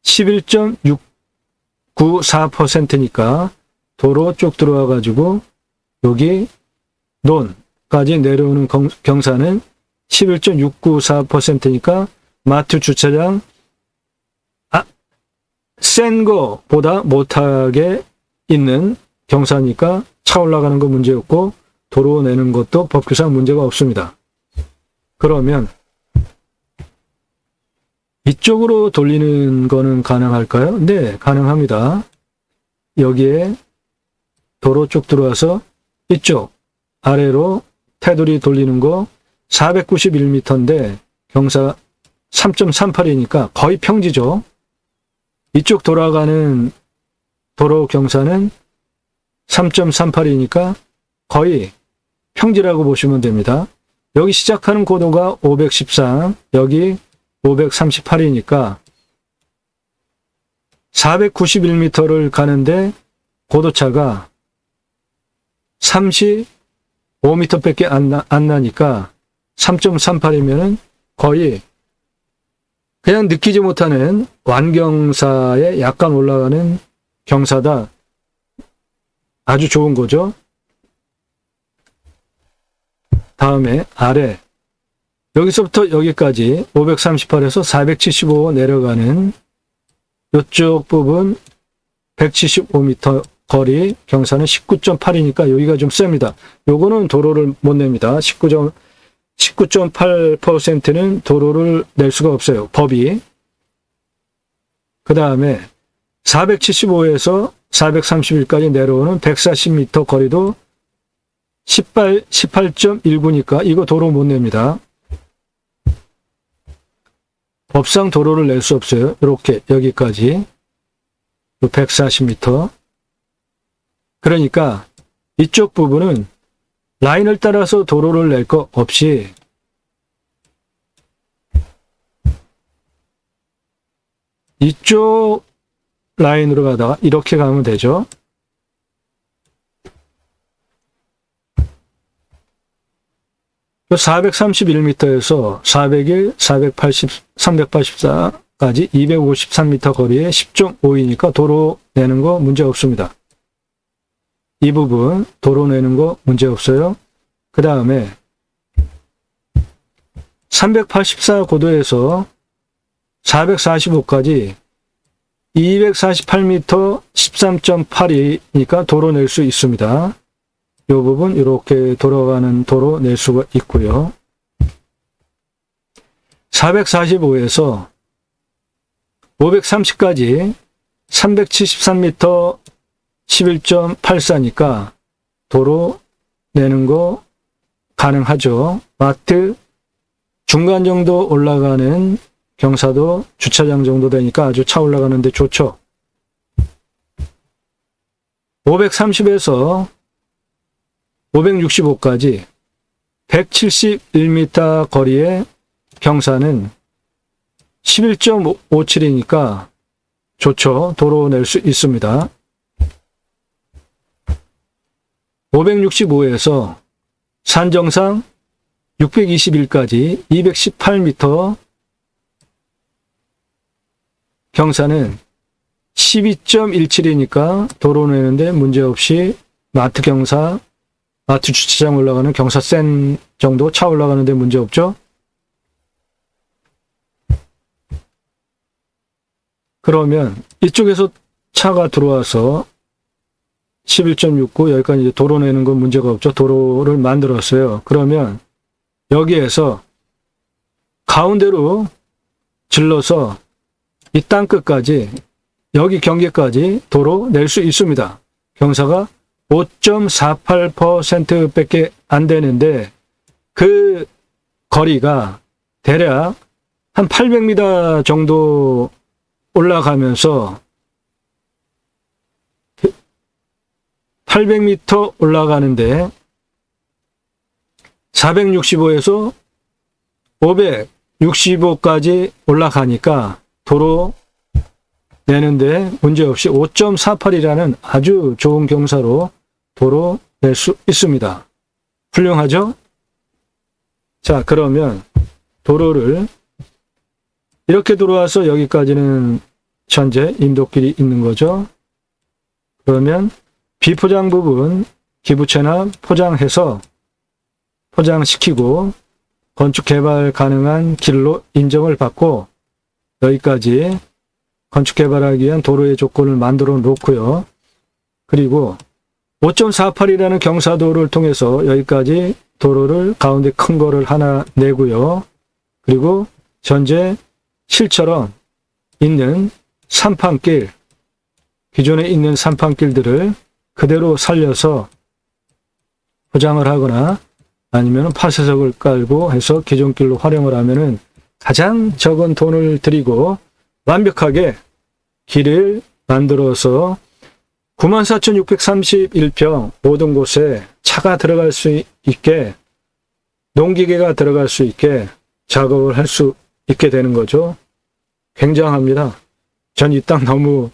A: 11.694%니까 도로 쭉 들어와 가지고 여기 논까지 내려오는 경사는 11.694%니까 마트 주차장 센 거보다 못하게 있는 경사니까 차 올라가는 거 문제 없고 도로 내는 것도 법규상 문제가 없습니다. 그러면 이쪽으로 돌리는 거는 가능할까요? 네, 가능합니다. 여기에 도로 쭉 들어와서 이쪽 아래로 테두리 돌리는 거 491m인데 경사 3.38이니까 거의 평지죠. 이쪽 돌아가는 도로 경사는 3.38이니까 거의 평지라고 보시면 됩니다. 여기 시작하는 고도가 513, 여기 538이니까 491m를 가는데 고도차가 35m밖에 안 나니까 3.38이면은 거의 그냥 느끼지 못하는 완경사에 약간 올라가는 경사다. 아주 좋은 거죠. 다음에 아래 여기서부터 여기까지 538에서 475 내려가는 이쪽 부분 175m 거리 경사는 19.8이니까 여기가 좀 셉니다. 요거는 도로를 못 냅니다. 19.8%는 도로를 낼 수가 없어요. 법이. 그 다음에 475에서 431까지 내려오는 140m 거리도 18.19니까 이거 도로 못 냅니다. 법상 도로를 낼 수 없어요. 이렇게 여기까지 140m. 그러니까 이쪽 부분은 라인을 따라서 도로를 낼 거 없이 이쪽 라인으로 가다가 이렇게 가면 되죠. 요 431m에서 401, 480, 384까지 253m 거리에 10.5이니까 도로 내는 거 문제 없습니다. 이 부분 도로 내는 거 문제 없어요. 그 다음에 384 고도에서 445까지 248m 13.8이니까 도로 낼 수 있습니다. 이 부분 이렇게 돌아가는 도로 낼 수가 있고요. 445에서 530까지 373m 11.84니까 도로 내는 거 가능하죠. 마트 중간 정도 올라가는 경사도 주차장 정도 되니까 아주 차 올라가는데 좋죠. 530에서 565까지 171m 거리의 경사는 11.57이니까 좋죠. 도로 낼 수 있습니다. 565에서 산정상 621까지 218m 경사는 12.17이니까 도로 내는데 문제없이 마트 경사, 마트 주차장 올라가는 경사 센 정도 차 올라가는데 문제없죠. 그러면 이쪽에서 차가 들어와서 11.69 여기까지 이제 도로 내는 건 문제가 없죠. 도로를 만들었어요. 그러면 여기에서 가운데로 질러서 이 땅끝까지 여기 경계까지 도로 낼 수 있습니다. 경사가 5.48% 밖에 안 되는데 그 거리가 대략 한 800m 정도 올라가면서 800m 올라가는데 465에서 565까지 올라가니까 도로 내는데 문제없이 5.48이라는 아주 좋은 경사로 도로 낼 수 있습니다. 훌륭하죠? 자, 그러면 도로를 이렇게 들어와서 여기까지는 현재 인도길이 있는 거죠. 그러면 비포장 부분 기부채나 포장해서 포장시키고 건축 개발 가능한 길로 인정을 받고 여기까지 건축 개발하기 위한 도로의 조건을 만들어 놓고요. 그리고 5.48이라는 경사도를 통해서 여기까지 도로를 가운데 큰 거를 하나 내고요. 그리고 현재 실처럼 있는 산판길, 기존에 있는 산판길들을 그대로 살려서 포장을 하거나 아니면 파쇄석을 깔고 해서 기존 길로 활용을 하면은 가장 적은 돈을 들이고 완벽하게 길을 만들어서 94,631평 모든 곳에 차가 들어갈 수 있게 농기계가 들어갈 수 있게 작업을 할 수 있게 되는 거죠. 굉장합니다. 전 이 땅 너무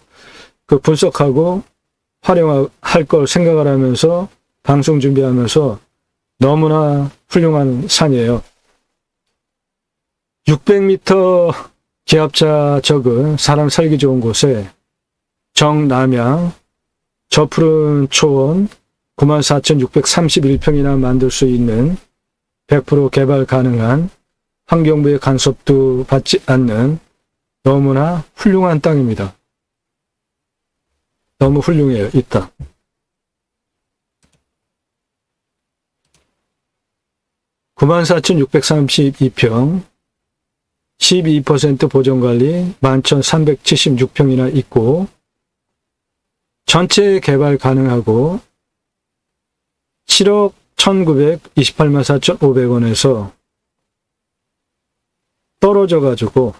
A: 분석하고 활용할 걸 생각을 하면서 방송 준비하면서 너무나 훌륭한 산이에요. 600m 기압차 적은 사람 살기 좋은 곳에 정남양 저 푸른 초원 94,631평이나 만들 수 있는 100% 개발 가능한 환경부의 간섭도 받지 않는 너무나 훌륭한 땅입니다. 너무 훌륭해요, 이 땅. (94,632평) 12% 보존관리 11,376평이나 있고 전체 개발 가능하고 7억 1,928만 4,500원에서 떨어져 가지고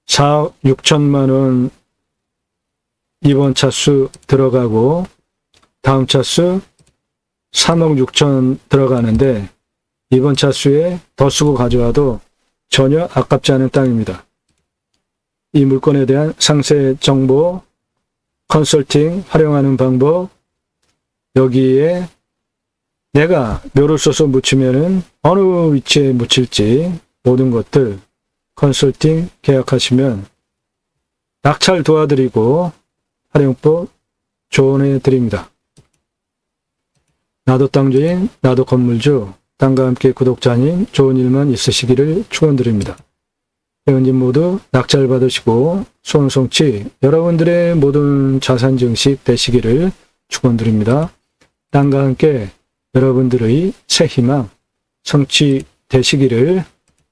A: 4억 6천만 원 이번 차수 들어가고 다음 차수 3억 6천 들어가는데 이번 차수에 더 쓰고 가져와도 전혀 아깝지 않은 땅입니다. 이 물건에 대한 상세 정보, 컨설팅, 활용하는 방법, 여기에 내가 묘를 써서 묻히면은 어느 위치에 묻힐지 모든 것들 컨설팅 계약하시면 낙찰 도와드리고 활용법 조언해 드립니다. 나도 땅주인, 나도 건물주, 땅과 함께 구독자님 좋은 일만 있으시기를 축원드립니다. 회원님 모두 낙찰 받으시고 소원성취 여러분들의 모든 자산 증식 되시기를 축원드립니다. 땅과 함께 여러분들의 새 희망 성취되시기를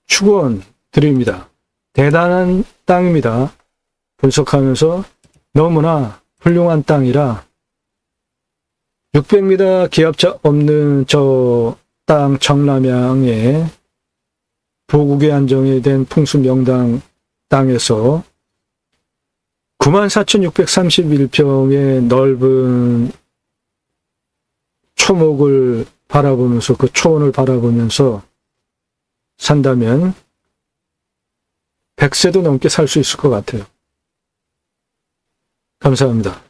A: 축원드립니다. 대단한 땅입니다. 분석하면서 너무나 훌륭한 땅이라 600m 기압차 없는 저 땅 정남양의 보국에 안정이 된 풍수명당 땅에서 94,631평의 넓은 초목을 바라보면서 그 초원을 바라보면서 산다면 100세도 넘게 살 수 있을 것 같아요. 감사합니다.